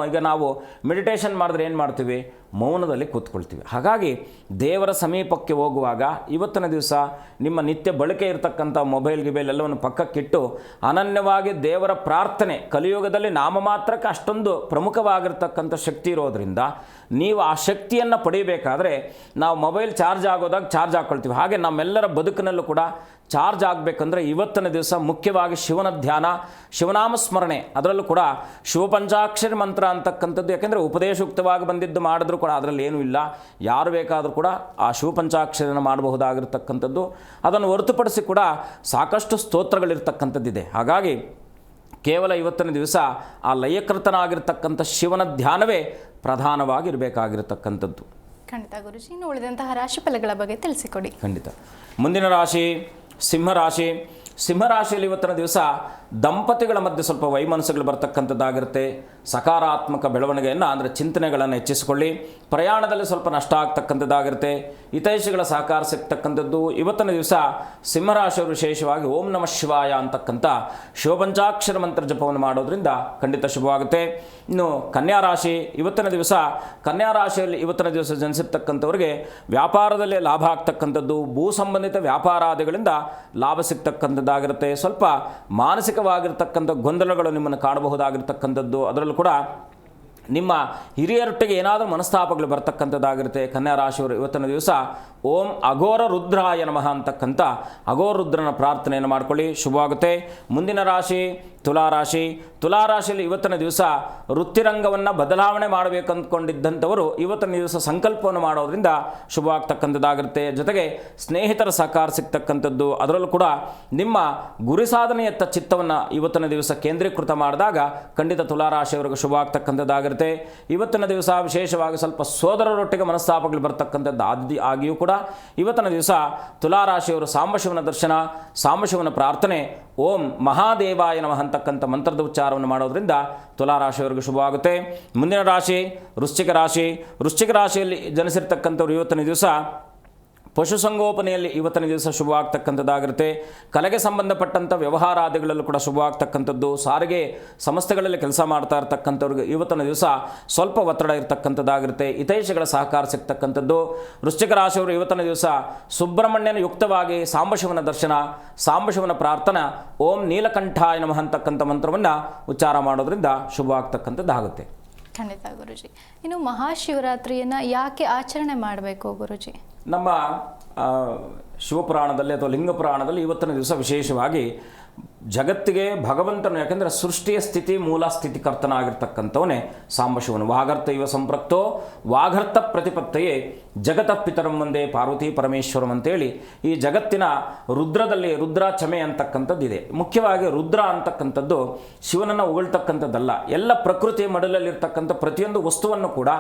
ಈಗ ನಾವು ಮೆಡಿಟೇಷನ್ ಮಾಡಿದ್ರೆ ಏನು ಮಾಡ್ತೀವಿ? ಮೌನದಲ್ಲಿ ಕೂತ್ಕೊಳ್ತೀವಿ. ಹಾಗಾಗಿ ದೇವರ ಸಮೀಪಕ್ಕೆ ಹೋಗುವಾಗ ಇವತ್ತಿನ ದಿವಸ ನಿಮ್ಮ ನಿತ್ಯ ಬಳಕೆ ಇರತಕ್ಕಂಥ ಮೊಬೈಲ್ ಎಲ್ಲವನ್ನು ಪಕ್ಕಕ್ಕಿಟ್ಟು ಅನನ್ಯವಾಗಿ ದೇವರ ಪ್ರಾರ್ಥನೆ, ಕಲಿಯುಗದಲ್ಲಿ ನಾಮಮಾತ್ರಕ್ಕೆ ಅಷ್ಟೊಂದು ಪ್ರಮುಖವಾಗಿರ್ತಕ್ಕಂಥ ಶಕ್ತಿ ಇರೋದರಿಂದ ನೀವು ಆ ಶಕ್ತಿಯನ್ನು ಪಡಿಬೇಕಾದ್ರೆ ನಾವು ಮೊಬೈಲ್ ಚಾರ್ಜ್ ಆಗೋದಾಗ ಚಾರ್ಜ್ ಹಾಕ್ಕೊಳ್ತೀವಿ. ಹಾಗೆ ನಮ್ಮೆಲ್ಲರ ಬದುಕಿನಲ್ಲೂ ಕೂಡ ಚಾರ್ಜ್ ಆಗಬೇಕಂದ್ರೆ ಇವತ್ತಿನ ದಿವಸ ಮುಖ್ಯವಾಗಿ ಶಿವನ ಧ್ಯಾನ, ಶಿವನಾಮ ಸ್ಮರಣೆ, ಅದರಲ್ಲೂ ಕೂಡ ಶಿವಪಂಚಾಕ್ಷರಿ ಮಂತ್ರ ಅಂತಕ್ಕಂಥದ್ದು. ಯಾಕೆಂದರೆ ಉಪದೇಶಯುಕ್ತವಾಗಿ ಬಂದಿದ್ದು ಮಾಡಿದ್ರೂ ಕೂಡ ಅದರಲ್ಲಿ ಏನೂ ಇಲ್ಲ. ಯಾರು ಬೇಕಾದರೂ ಕೂಡ ಆ ಶಿವಪಂಚಾಕ್ಷರಿಯನ್ನು ಮಾಡಬಹುದಾಗಿರ್ತಕ್ಕಂಥದ್ದು. ಅದನ್ನು ಹೊರತುಪಡಿಸಿ ಕೂಡ ಸಾಕಷ್ಟು ಸ್ತೋತ್ರಗಳಿರ್ತಕ್ಕಂಥದ್ದಿದೆ. ಹಾಗಾಗಿ ಕೇವಲ ಇವತ್ತಿನ ದಿವಸ ಆ ಲಯಕೃತನಾಗಿರ್ತಕ್ಕಂಥ ಶಿವನ ಧ್ಯಾನವೇ ಪ್ರಧಾನವಾಗಿರಬೇಕಾಗಿರ್ತಕ್ಕಂಥದ್ದು. ಖಂಡಿತ ಗುರುಜಿ. ಇನ್ನು ಉಳಿದಂತಹ ರಾಶಿಫಲಗಳ ಬಗ್ಗೆ ತಿಳಿಸಿಕೊಡಿ. ಖಂಡಿತ. ಮುಂದಿನ ರಾಶಿ ಸಿಂಹರಾಶಿ. ಸಿಂಹರಾಶಿಯಲ್ಲಿ ಇವತ್ತಿನ ದಿವಸ ದಂಪತಿಗಳ ಮಧ್ಯೆ ಸ್ವಲ್ಪ ವೈಮನಸ್ಸುಗಳು ಬರ್ತಕ್ಕಂಥದ್ದಾಗಿರುತ್ತೆ. ಸಕಾರಾತ್ಮಕ ಬೆಳವಣಿಗೆಯನ್ನು ಅಂದರೆ ಚಿಂತನೆಗಳನ್ನು ಹೆಚ್ಚಿಸಿಕೊಳ್ಳಿ. ಪ್ರಯಾಣದಲ್ಲಿ ಸ್ವಲ್ಪ ನಷ್ಟ ಆಗ್ತಕ್ಕಂಥದ್ದಾಗಿರುತ್ತೆ. ಹಿತೈಷಿಗಳ ಸಹಕಾರ ಸಿಗ್ತಕ್ಕಂಥದ್ದು. ಇವತ್ತಿನ ದಿವಸ ಸಿಂಹರಾಶಿಯವರು ವಿಶೇಷವಾಗಿ ಓಂ ನಮಃ ಶಿವಾಯ ಅಂತಕ್ಕಂಥ ಶಿವಪಂಚಾಕ್ಷರ ಮಂತ್ರ ಜಪವನ್ನು ಮಾಡೋದ್ರಿಂದ ಖಂಡಿತ ಶುಭವಾಗುತ್ತೆ. ಇನ್ನು ಕನ್ಯಾ ರಾಶಿ, ಇವತ್ತಿನ ದಿವಸ ಕನ್ಯಾ ರಾಶಿಯಲ್ಲಿ ಇವತ್ತಿನ ದಿವಸ ಜನಿಸಿರ್ತಕ್ಕಂಥವ್ರಿಗೆ ವ್ಯಾಪಾರದಲ್ಲಿ ಲಾಭ ಆಗ್ತಕ್ಕಂಥದ್ದು, ಭೂ ಸಂಬಂಧಿತ ವ್ಯಾಪಾರಾದಿಗಳಿಂದ ಲಾಭ ಸಿಗ್ತಕ್ಕಂಥದ್ದಾಗಿರುತ್ತೆ. ಸ್ವಲ್ಪ ಮಾನಸಿಕವಾಗಿರ್ತಕ್ಕಂಥ ಗೊಂದಲಗಳು ನಿಮ್ಮನ್ನು ಕಾಣಬಹುದಾಗಿರ್ತಕ್ಕಂಥದ್ದು. ಅದರಲ್ಲೂ ಕೂಡ ನಿಮ್ಮ ಹಿರಿಯರೊಟ್ಟಿಗೆ ಏನಾದರೂ ಮನಸ್ತಾಪಗಳು ಬರ್ತಕ್ಕಂಥದ್ದಾಗಿರುತ್ತೆ. ಕನ್ಯಾ ರಾಶಿಯವರು ಇವತ್ತಿನ ದಿವಸ ಓಂ ಅಘೋರ ರುದ್ರಾಯ ನಮಃ ಅಂತಕ್ಕಂಥ ಅಘೋರ ರುದ್ರನ ಪ್ರಾರ್ಥನೆಯನ್ನು ಮಾಡಿಕೊಳ್ಳಿ, ಶುಭವಾಗುತ್ತೆ. ಮುಂದಿನ ರಾಶಿ ತುಲಾರಾಶಿ. ತುಲಾರಾಶಿಯಲ್ಲಿ ಇವತ್ತಿನ ದಿವಸ ವೃತ್ತಿರಂಗವನ್ನು ಬದಲಾವಣೆ ಮಾಡಬೇಕು ಅಂದ್ಕೊಂಡಿದ್ದಂಥವರು ಇವತ್ತಿನ ದಿವಸ ಸಂಕಲ್ಪವನ್ನು ಮಾಡೋದ್ರಿಂದ ಶುಭವಾಗ್ತಕ್ಕಂಥದ್ದಾಗಿರುತ್ತೆ. ಜೊತೆಗೆ ಸ್ನೇಹಿತರ ಸಹಕಾರ ಸಿಗ್ತಕ್ಕಂಥದ್ದು. ಅದರಲ್ಲೂ ಕೂಡ ನಿಮ್ಮ ಗುರಿ ಸಾಧನೆಯತ್ತ ಚಿತ್ತವನ್ನು ಇವತ್ತಿನ ದಿವಸ ಕೇಂದ್ರೀಕೃತ ಮಾಡಿದಾಗ ಖಂಡಿತ ತುಲಾರಾಶಿಯವರಿಗೆ ಶುಭವಾಗ್ತಕ್ಕಂಥದ್ದಾಗಿರುತ್ತೆ. ಇವತ್ತಿನ ದಿವಸ ವಿಶೇಷವಾಗಿ ಸ್ವಲ್ಪ ಸೋದರರೊಟ್ಟಿಗೆ ಮನಸ್ತಾಪಗಳು ಬರ್ತಕ್ಕಂಥದ್ದು ಆಗಿಯೂ ಕೂಡ ಇವತ್ತಿನ ದಿವಸ ತುಲಾರಾಶಿಯವರು ಸಾಂಬಶಿವನ ದರ್ಶನ, ಸಾಂಬಶಿವನ ಪ್ರಾರ್ಥನೆ, ಓಂ ಮಹಾದೇವಾಯ ನಮಃ ಅಂತಕ್ಕಂಥ ಮಂತ್ರದ ಉಚ್ಚಾರವನ್ನು ಮಾಡೋದ್ರಿಂದ ತುಲಾರಾಶಿಯವರಿಗೆ ಶುಭವಾಗುತ್ತೆ. ಮುಂದಿನ ರಾಶಿ ವೃಶ್ಚಿಕ ರಾಶಿ. ವೃಶ್ಚಿಕ ರಾಶಿಯಲ್ಲಿ ಜನಿಸಿರ್ತಕ್ಕಂಥವ್ರು ಇವತ್ತಿನ ದಿವಸ ಪಶುಸಂಗೋಪನೆಯಲ್ಲಿ ಇವತ್ತಿನ ದಿವಸ ಶುಭವಾಗ್ತಕ್ಕಂಥದ್ದಾಗಿರುತ್ತೆ. ಕಲೆಗೆ ಸಂಬಂಧಪಟ್ಟಂಥ ವ್ಯವಹಾರಾದಿಗಳಲ್ಲೂ ಕೂಡ ಶುಭವಾಗ್ತಕ್ಕಂಥದ್ದು. ಸಾರಿಗೆ ಸಂಸ್ಥೆಗಳಲ್ಲಿ ಕೆಲಸ ಮಾಡ್ತಾ ಇರ್ತಕ್ಕಂಥವ್ರಿಗೆ ಇವತ್ತಿನ ದಿವಸ ಸ್ವಲ್ಪ ಒತ್ತಡ ಇರತಕ್ಕಂಥದ್ದಾಗಿರುತ್ತೆ. ಹಿತೈಷಿಗಳ ಸಹಕಾರ ಸಿಗ್ತಕ್ಕಂಥದ್ದು. ವೃಶ್ಚಿಕ ರಾಶಿಯವರು ಇವತ್ತಿನ ದಿವಸ ಸುಬ್ರಹ್ಮಣ್ಯನ ಯುಕ್ತವಾಗಿ ಸಾಂಬಶಿವನ ದರ್ಶನ, ಸಾಂಬಶಿವನ ಪ್ರಾರ್ಥನಾ, ಓಂ ನೀಲಕಂಠಾಯ ನಮಃ ಅಂತಕ್ಕಂಥ ಮಂತ್ರವನ್ನು ಉಚ್ಚಾರ ಮಾಡೋದ್ರಿಂದ ಶುಭವಾಗ್ತಕ್ಕಂಥದ್ದಾಗುತ್ತೆ. ಖಂಡಿತ ಗುರುಜಿ. ಇನ್ನು ಮಹಾಶಿವರಾತ್ರಿಯನ್ನು ಯಾಕೆ ಆಚರಣೆ ಮಾಡಬೇಕು ಗುರುಜಿ? ನಮ್ಮ ಶಿವಪುರಾಣದಲ್ಲಿ ಅಥವಾ ಲಿಂಗ ಪುರಾಣದಲ್ಲಿ ಇವತ್ತಿನ ದಿವಸ ವಿಶೇಷವಾಗಿ ಜಗತ್ತಿಗೆ ಭಗವಂತನು, ಯಾಕೆಂದರೆ ಸೃಷ್ಟಿಯ ಸ್ಥಿತಿ ಮೂಲ ಸ್ಥಿತಿಕರ್ತನಾಗಿರ್ತಕ್ಕಂಥವನೇ ಸಾಂಬಶಿವನು. ವಾಗರ್ತ ಇವ ಸಂಪೃಕ್ತೋ ವಾಗರ್ತ ಪ್ರತಿಪತ್ತಯೇ ಜಗತಃ ಪಿತರಂ ಒಂದೇ ಪಾರ್ವತಿ ಪರಮೇಶ್ವರಂ ಅಂತೇಳಿ ಈ ಜಗತ್ತಿನ ರುದ್ರದಲ್ಲಿ ರುದ್ರ ಚಮೆ ಅಂತಕ್ಕಂಥದ್ದಿದೆ. ಮುಖ್ಯವಾಗಿ ರುದ್ರ ಅಂತಕ್ಕಂಥದ್ದು ಶಿವನನ್ನು ಉಗಳ್ತಕ್ಕಂಥದ್ದಲ್ಲ. ಎಲ್ಲ ಪ್ರಕೃತಿಯ ಮಡಲಲ್ಲಿರ್ತಕ್ಕಂಥ ಪ್ರತಿಯೊಂದು ವಸ್ತುವನ್ನು ಕೂಡ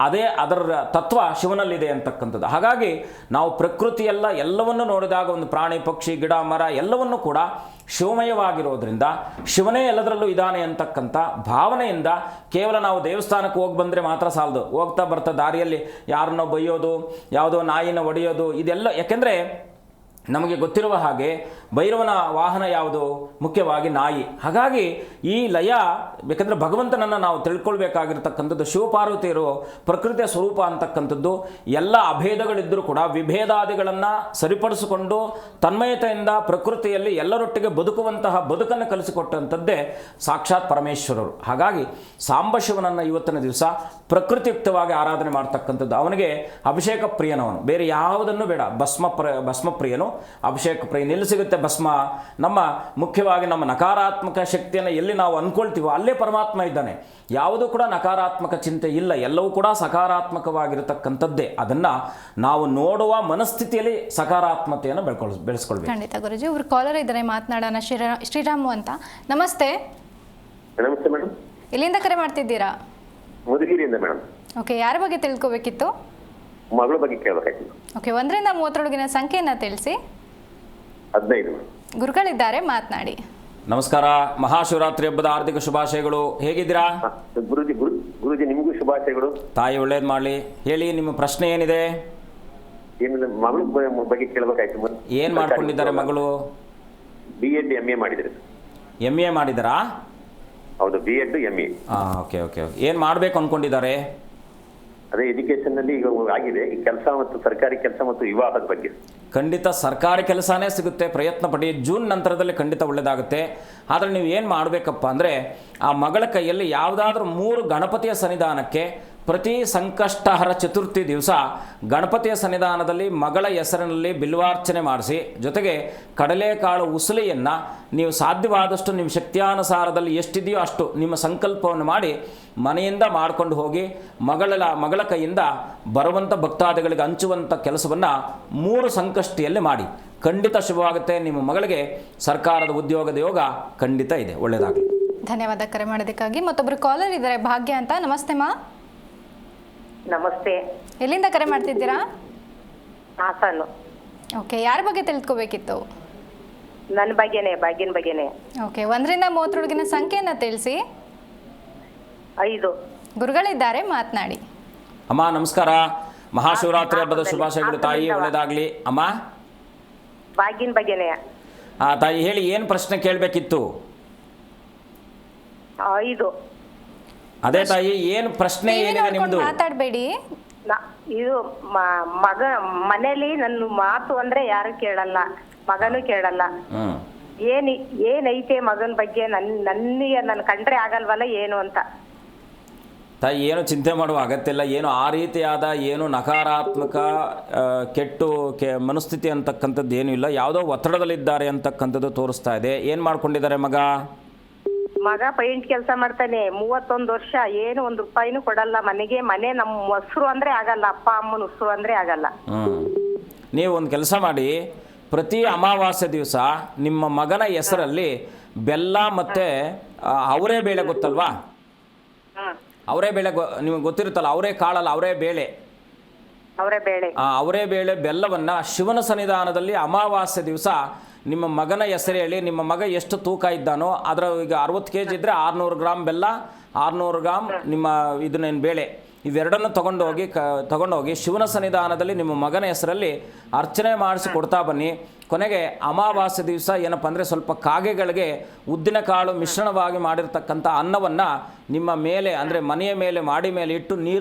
ಅದೇ ಅದರ ತತ್ವ ಶಿವನಲ್ಲಿದೆ ಅಂತಕ್ಕಂಥದ್ದು. ಹಾಗಾಗಿ ನಾವು ಪ್ರಕೃತಿಯೆಲ್ಲ ಎಲ್ಲವನ್ನು ನೋಡಿದಾಗ ಒಂದು ಪ್ರಾಣಿ ಪಕ್ಷಿ ಗಿಡ ಮರ ಎಲ್ಲವನ್ನು ಕೂಡ ಶಿವಮಯವಾಗಿರೋದ್ರಿಂದ ಶಿವನೇ ಎಲ್ಲದರಲ್ಲೂ ಇದ್ದಾನೆ ಅಂತಕ್ಕಂಥ ಭಾವನೆಯಿಂದ ಕೇವಲ ನಾವು ದೇವಸ್ಥಾನಕ್ಕೆ ಹೋಗಿ ಬಂದರೆ ಮಾತ್ರ ಸಾಲದು. ಹೋಗ್ತಾ ಬರ್ತಾ ದಾರಿಯಲ್ಲಿ ಯಾರನ್ನೋ ಬೈಯೋದು, ಯಾವುದೋ ನಾಯಿನ ಒಡೆಯೋದು, ಇದೆಲ್ಲ ಯಾಕೆಂದರೆ ನಮಗೆ ಗೊತ್ತಿರುವ ಹಾಗೆ ಭೈರವನ ವಾಹನ ಯಾವುದು? ಮುಖ್ಯವಾಗಿ ನಾಯಿ. ಹಾಗಾಗಿ ಈ ಲಯ, ಬೇಕಂದರೆ ಭಗವಂತನನ್ನು ನಾವು ತಿಳ್ಕೊಳ್ಬೇಕಾಗಿರ್ತಕ್ಕಂಥದ್ದು ಶಿವಪಾರ್ವತಿಯರು ಪ್ರಕೃತಿಯ ಸ್ವರೂಪ ಅಂತಕ್ಕಂಥದ್ದು. ಎಲ್ಲ ಅಭೇದಗಳಿದ್ದರೂ ಕೂಡ ವಿಭೇದಾದಿಗಳನ್ನು ಸರಿಪಡಿಸಿಕೊಂಡು ತನ್ಮಯತೆಯಿಂದ ಪ್ರಕೃತಿಯಲ್ಲಿ ಎಲ್ಲರೊಟ್ಟಿಗೆ ಬದುಕುವಂತಹ ಬದುಕನ್ನು ಕಲಿಸಿಕೊಟ್ಟಂಥದ್ದೇ ಸಾಕ್ಷಾತ್ ಪರಮೇಶ್ವರರು. ಹಾಗಾಗಿ ಸಾಂಬಶಿವನನ್ನು ಇವತ್ತಿನ ದಿವಸ ಪ್ರಕೃತಿಯುಕ್ತವಾಗಿ ಆರಾಧನೆ ಮಾಡ್ತಕ್ಕಂಥದ್ದು. ಅವನಿಗೆ ಅಭಿಷೇಕ ಪ್ರಿಯನವನು, ಬೇರೆ ಯಾವುದನ್ನು ಬೇಡ. ಭಸ್ಮಪ್ರಿಯನು, ಅಭಿಷೇಕ ಪ್ರಿಯ. ಎಲ್ಲಿ ಸಿಗುತ್ತೆ ಭಸ್ಮ? ನಮ್ಮ ಮುಖ್ಯವಾಗಿ ನಮ್ಮ ನಕಾರಾತ್ಮಕ ಶಕ್ತಿಯನ್ನು ಎಲ್ಲಿ ನಾವು ಅಂದ್ಕೊಳ್ತೀವೋ ಅಲ್ಲೇ ಪರಮಾತ್ಮ ಇದ್ದಾನೆ. ಯಾವುದೂ ಕೂಡ ನಕಾರಾತ್ಮಕ ಚಿಂತೆ ಇಲ್ಲ, ಎಲ್ಲವೂ ಕೂಡ ಸಕಾರಾತ್ಮಕವಾಗಿರತಕ್ಕಂಥದ್ದೇ. ಅದನ್ನು ನಾವು ನೋಡುವ ಮನಸ್ಥಿತಿಯಲ್ಲಿ ಸಕಾರಾತ್ಮತೆಯನ್ನು ಬೆಳೆಸ್ಕೊಳ್ಬೇಕು. ಖಂಡಿತ ಗುರುಜಿ. ಒಬ್ರು ಕಾಲರ್ ಇದ್ದಾರೆ, ಮಾತನಾಡೋಣ. ಶ್ರೀರಾಮು ಅಂತ. ನಮಸ್ತೆ. ನಮಸ್ತೆ ಮೇಡಮ್. ಎಲ್ಲಿಂದ ಕರೆ ಮಾಡ್ತಿದ್ದೀರಾ? ಮಧುಗಿರಿಯಿಂದ ಮೇಡಮ್. ಓಕೆ, ಯಾರ ಬಗ್ಗೆ ತಿಳ್ಕೊಬೇಕಿತ್ತು? ಮಗಳ ಬಗ್ಗೆ ಕೇಳಬೇಕಾಯ್ತು. ಓಕೆ, 1 ರಿಂದ 30ರೊಳಗಿನ ಸಂಖ್ಯೆಯನ್ನು ತಿಳಿಸಿ. 15. ಗುರುಗಳಿದ್ದಾರೆ, ಮಾತನಾಡಿ. ನಮಸ್ಕಾರ. ಮಹಾಶಿವರಾತ್ರಿ ಹಬ್ಬದ ಹಾರ್ದಿಕ ಶುಭಾಶಯಗಳು. ಹೇಗಿದ್ದೀರಾ? ಗುರುಜಿ ನಿಮಗೂ ಶುಭಾಶಯಗಳು. ತಾಯಿ ಒಳ್ಳೇದು ಮಾಡಲಿ. ಹೇಳಿ, ನಿಮ್ಮ ಪ್ರಶ್ನೆ ಏನಿದೆ? ಏನಿಲ್ಲ, ಮಗಳ ಬಗ್ಗೆ ಕೇಳಬೇಕಾಯ್ತು. ಏನು ಮಾಡ್ಕೊಂಡಿದ್ದಾರೆ ಮಗಳು? B.Ed MA ಮಾಡಿದ್ದಾರೆ. MA ಮಾಡಿದಾರಾ? ಹೌದು, B.Ed MA. Okay okay okay. ಏನು ಮಾಡಬೇಕು ಅಂದ್ಕೊಂಡಿದ್ದಾರೆ? ಅದೇ ಎಜುಕೇಶನ್ ನಲ್ಲಿ ಈಗ ಆಗಿದೆ. ಈ ಕೆಲಸ ಮತ್ತು ಸರ್ಕಾರಿ ಕೆಲಸ ಮತ್ತು ವಿವಾಹದ ಬಗ್ಗೆ. ಖಂಡಿತ ಸರ್ಕಾರಿ ಕೆಲಸನೇ ಸಿಗುತ್ತೆ, ಪ್ರಯತ್ನ ಪಡಿ. ಜೂನ್ ನಂತರದಲ್ಲಿ ಖಂಡಿತ ಒಳ್ಳೆಯದಾಗುತ್ತೆ. ಆದರೆ ನೀವು ಏನು ಮಾಡಬೇಕಪ್ಪ ಅಂದರೆ, ಆ ಮಗಳ ಕೈಯಲ್ಲಿ ಯಾವುದಾದ್ರೂ 3 ಗಣಪತಿಯ ಸನ್ನಿಧಾನಕ್ಕೆ ಪ್ರತಿ ಸಂಕಷ್ಟಹರ ಚತುರ್ಥಿ ದಿವಸ ಗಣಪತಿಯ ಸನ್ನಿಧಾನದಲ್ಲಿ ಮಗಳ ಹೆಸರಿನಲ್ಲಿ ಬಿಲ್ವಾರ್ಚನೆ ಮಾಡಿಸಿ, ಜೊತೆಗೆ ಕಡಲೆಕಾಳು ಉಸುಲಿಯನ್ನು ನೀವು ಸಾಧ್ಯವಾದಷ್ಟು ನಿಮ್ಮ ಶಕ್ತಿಯಾನುಸಾರದಲ್ಲಿ ಎಷ್ಟಿದೆಯೋ ಅಷ್ಟು ನಿಮ್ಮ ಸಂಕಲ್ಪವನ್ನು ಮಾಡಿ ಮನೆಯಿಂದ ಮಾಡ್ಕೊಂಡು ಹೋಗಿ ಮಗಳ ಕೈಯಿಂದ ಬರುವಂಥ ಭಕ್ತಾದಿಗಳಿಗೆ ಹಂಚುವಂಥ ಕೆಲಸವನ್ನು 3 ಸಂಕಷ್ಟಿಯಲ್ಲಿ ಮಾಡಿ. ಖಂಡಿತ ಶುಭವಾಗುತ್ತೆ. ನಿಮ್ಮ ಮಗಳಿಗೆ ಸರ್ಕಾರದ ಉದ್ಯೋಗದ ಯೋಗ ಖಂಡಿತ ಇದೆ. ಒಳ್ಳೆಯದಾಗಲಿ. ಧನ್ಯವಾದ ಕರೆ ಮಾಡೋದಕ್ಕಾಗಿ. ಮತ್ತೊಬ್ಬರು ಕಾಲರ್ ಇದ್ದಾರೆ, ಭಾಗ್ಯ ಅಂತ. ನಮಸ್ತೆ ಮಾ. ನಮಸ್ತೆ. ಎಲ್ಲಿಂದ ಕರೆ ಮಾಡ್ತಿದ್ದೀರಾ? ಹಾಸನ್. ಓಕೆ, ಯಾರ ಬಗ್ಗೆ ತಿಳ್ಕೊಬೇಕಿತ್ತು? ನನ್ನ ಬಗ್ಗೆನೇ, ಭಾಗ್ಯನ ಬಗ್ಗೆನೇ. ಓಕೆ, 1 ರಿಂದ 30ರೊಳಗಿನ ಸಂಖ್ಯೆಯನ್ನು ತಿಳಿಸಿ. 5. ಗುರುಗಳಿದ್ದಾರೆ, ಮಾತನಾಡಿ. ಅಮ್ಮ ನಮಸ್ಕಾರ. ಮಹಾಶಿವರಾತ್ರಿ ಹಬ್ಬದ ಶುಭಾಶಯಗಳು ತಾಯಿ, ಒಳ್ಳೆಯದಾಗಲಿ. ಅಮ್ಮ ಬಾಗಿನ ಬಗ್ಗೆನೇ. ತಾಯಿ ಹೇಳಿ, ಏನು ಪ್ರಶ್ನೆ ಕೇಳಬೇಕಿತ್ತು? 5. ಅದೇ ತಾಯಿ, ಏನು ಪ್ರಶ್ನೆ ಏನಿದೆ ನಿಮ್ಮದು? ಮಾತಾಡಬೇಡಿ. ಇದು ಮಗ ಮನೇಲಿ ನನ್ನ ಮಾತು ಅಂದ್ರೆ ಯಾರು ಕೇಳಲ್ಲ, ಮಗನೂ ಕೇಳಲ್ಲ. ಏನೈತೆ ಮಗನ ಬಗ್ಗೆ ನನಗೆ ನನ್ ಕಂಡ್ರೆ ಆಗಲ್ವಲ್ಲ ಏನು ಅಂತ. ತಾಯಿ ಏನು ಚಿಂತೆ ಮಾಡುವ ಅಗತ್ಯ ಇಲ್ಲ. ಏನು ಆ ರೀತಿಯಾದ ಏನು ನಕಾರಾತ್ಮಕ ಮನಸ್ಥಿತಿ ಅಂತಕ್ಕಂಥದ್ದು ಏನೂ ಇಲ್ಲ. ಯಾವುದೋ ಒತ್ತಡದಲ್ಲಿದ್ದಾರೆ ಅಂತಕ್ಕಂಥದ್ದು ತೋರಿಸ್ತಾ ಇದೆ. ಏನು ಮಾಡ್ಕೊಂಡಿದ್ದಾರೆ ಮಗ ಪೈಂಟ್ ಕೆಲಸ ಮಾಡ್ತಾನೆ, 31 ವರ್ಷ. ಏನು 1 ರೂಪಾಯಿನೂ ಕೊಡಲ್ಲ ಮನೆಗೆ. ಮನೆ ನಮ್ಮ ಮೊಸರು ಅಂದ್ರೆ ಆಗಲ್ಲ, ಅಪ್ಪ ಅಮ್ಮನ ಉಸಿರು ಅಂದ್ರೆ ಆಗಲ್ಲ. ನೀವು ಒಂದು ಕೆಲಸ ಮಾಡಿ, ಪ್ರತಿ ಅಮಾವಾಸ್ಯೆ ದಿವಸ ನಿಮ್ಮ ಮಗನ ಹೆಸರಲ್ಲಿ ಬೆಲ್ಲ ಮತ್ತು ಅವರೇ ಬೇಳೆ ಗೊತ್ತಲ್ವಾ? ಅವರೇ ಬೇಳೆ ನಿಮಗೆ ಗೊತ್ತಿರುತ್ತಲ್ಲ, ಅವರೇ ಕಾಳಲ್ಲ, ಅವರೇ ಬೇಳೆ. ಅವರೇ ಬೇಳೆ ಬೆಲ್ಲವನ್ನು ಶಿವನ ಸನ್ನಿಧಾನದಲ್ಲಿ ಅಮಾವಾಸ್ಯೆ ದಿವಸ ನಿಮ್ಮ ಮಗನ ಹೆಸರು ಹೇಳಿ. ನಿಮ್ಮ ಮಗ ಎಷ್ಟು ತೂಕ ಇದ್ದಾನೋ ಅದರ ಈಗ 60 kg ಇದ್ದರೆ 600 ಗ್ರಾಮ್ ಬೆಲ್ಲ, 600 ಗ್ರಾಮ್ ನಿಮ್ಮ ಇದನ್ನೇನು ಬೇಳೆ, ಇವೆರಡನ್ನು ತಗೊಂಡೋಗಿ ಶಿವನ ಸನ್ನಿಧಾನದಲ್ಲಿ ನಿಮ್ಮ ಮಗನ ಹೆಸರಲ್ಲಿ ಅರ್ಚನೆ ಮಾಡಿಸಿ ಕೊಡ್ತಾ ಬನ್ನಿ. ಕೊನೆಗೆ ಅಮಾವಾಸ್ಯೆ ದಿವಸ ಏನಪ್ಪ ಅಂದರೆ ಸ್ವಲ್ಪ ಕಾಗೆಗಳಿಗೆ ಉದ್ದಿನ ಕಾಳು ಮಿಶ್ರಣವಾಗಿ ಮಾಡಿರ್ತಕ್ಕಂಥ ಅನ್ನವನ್ನು ನಿಮ್ಮ ಮೇಲೆ ಅಂದರೆ ಮನೆಯ ಮೇಲೆ ಮಾಡಿ ಮೇಲೆ ಇಟ್ಟು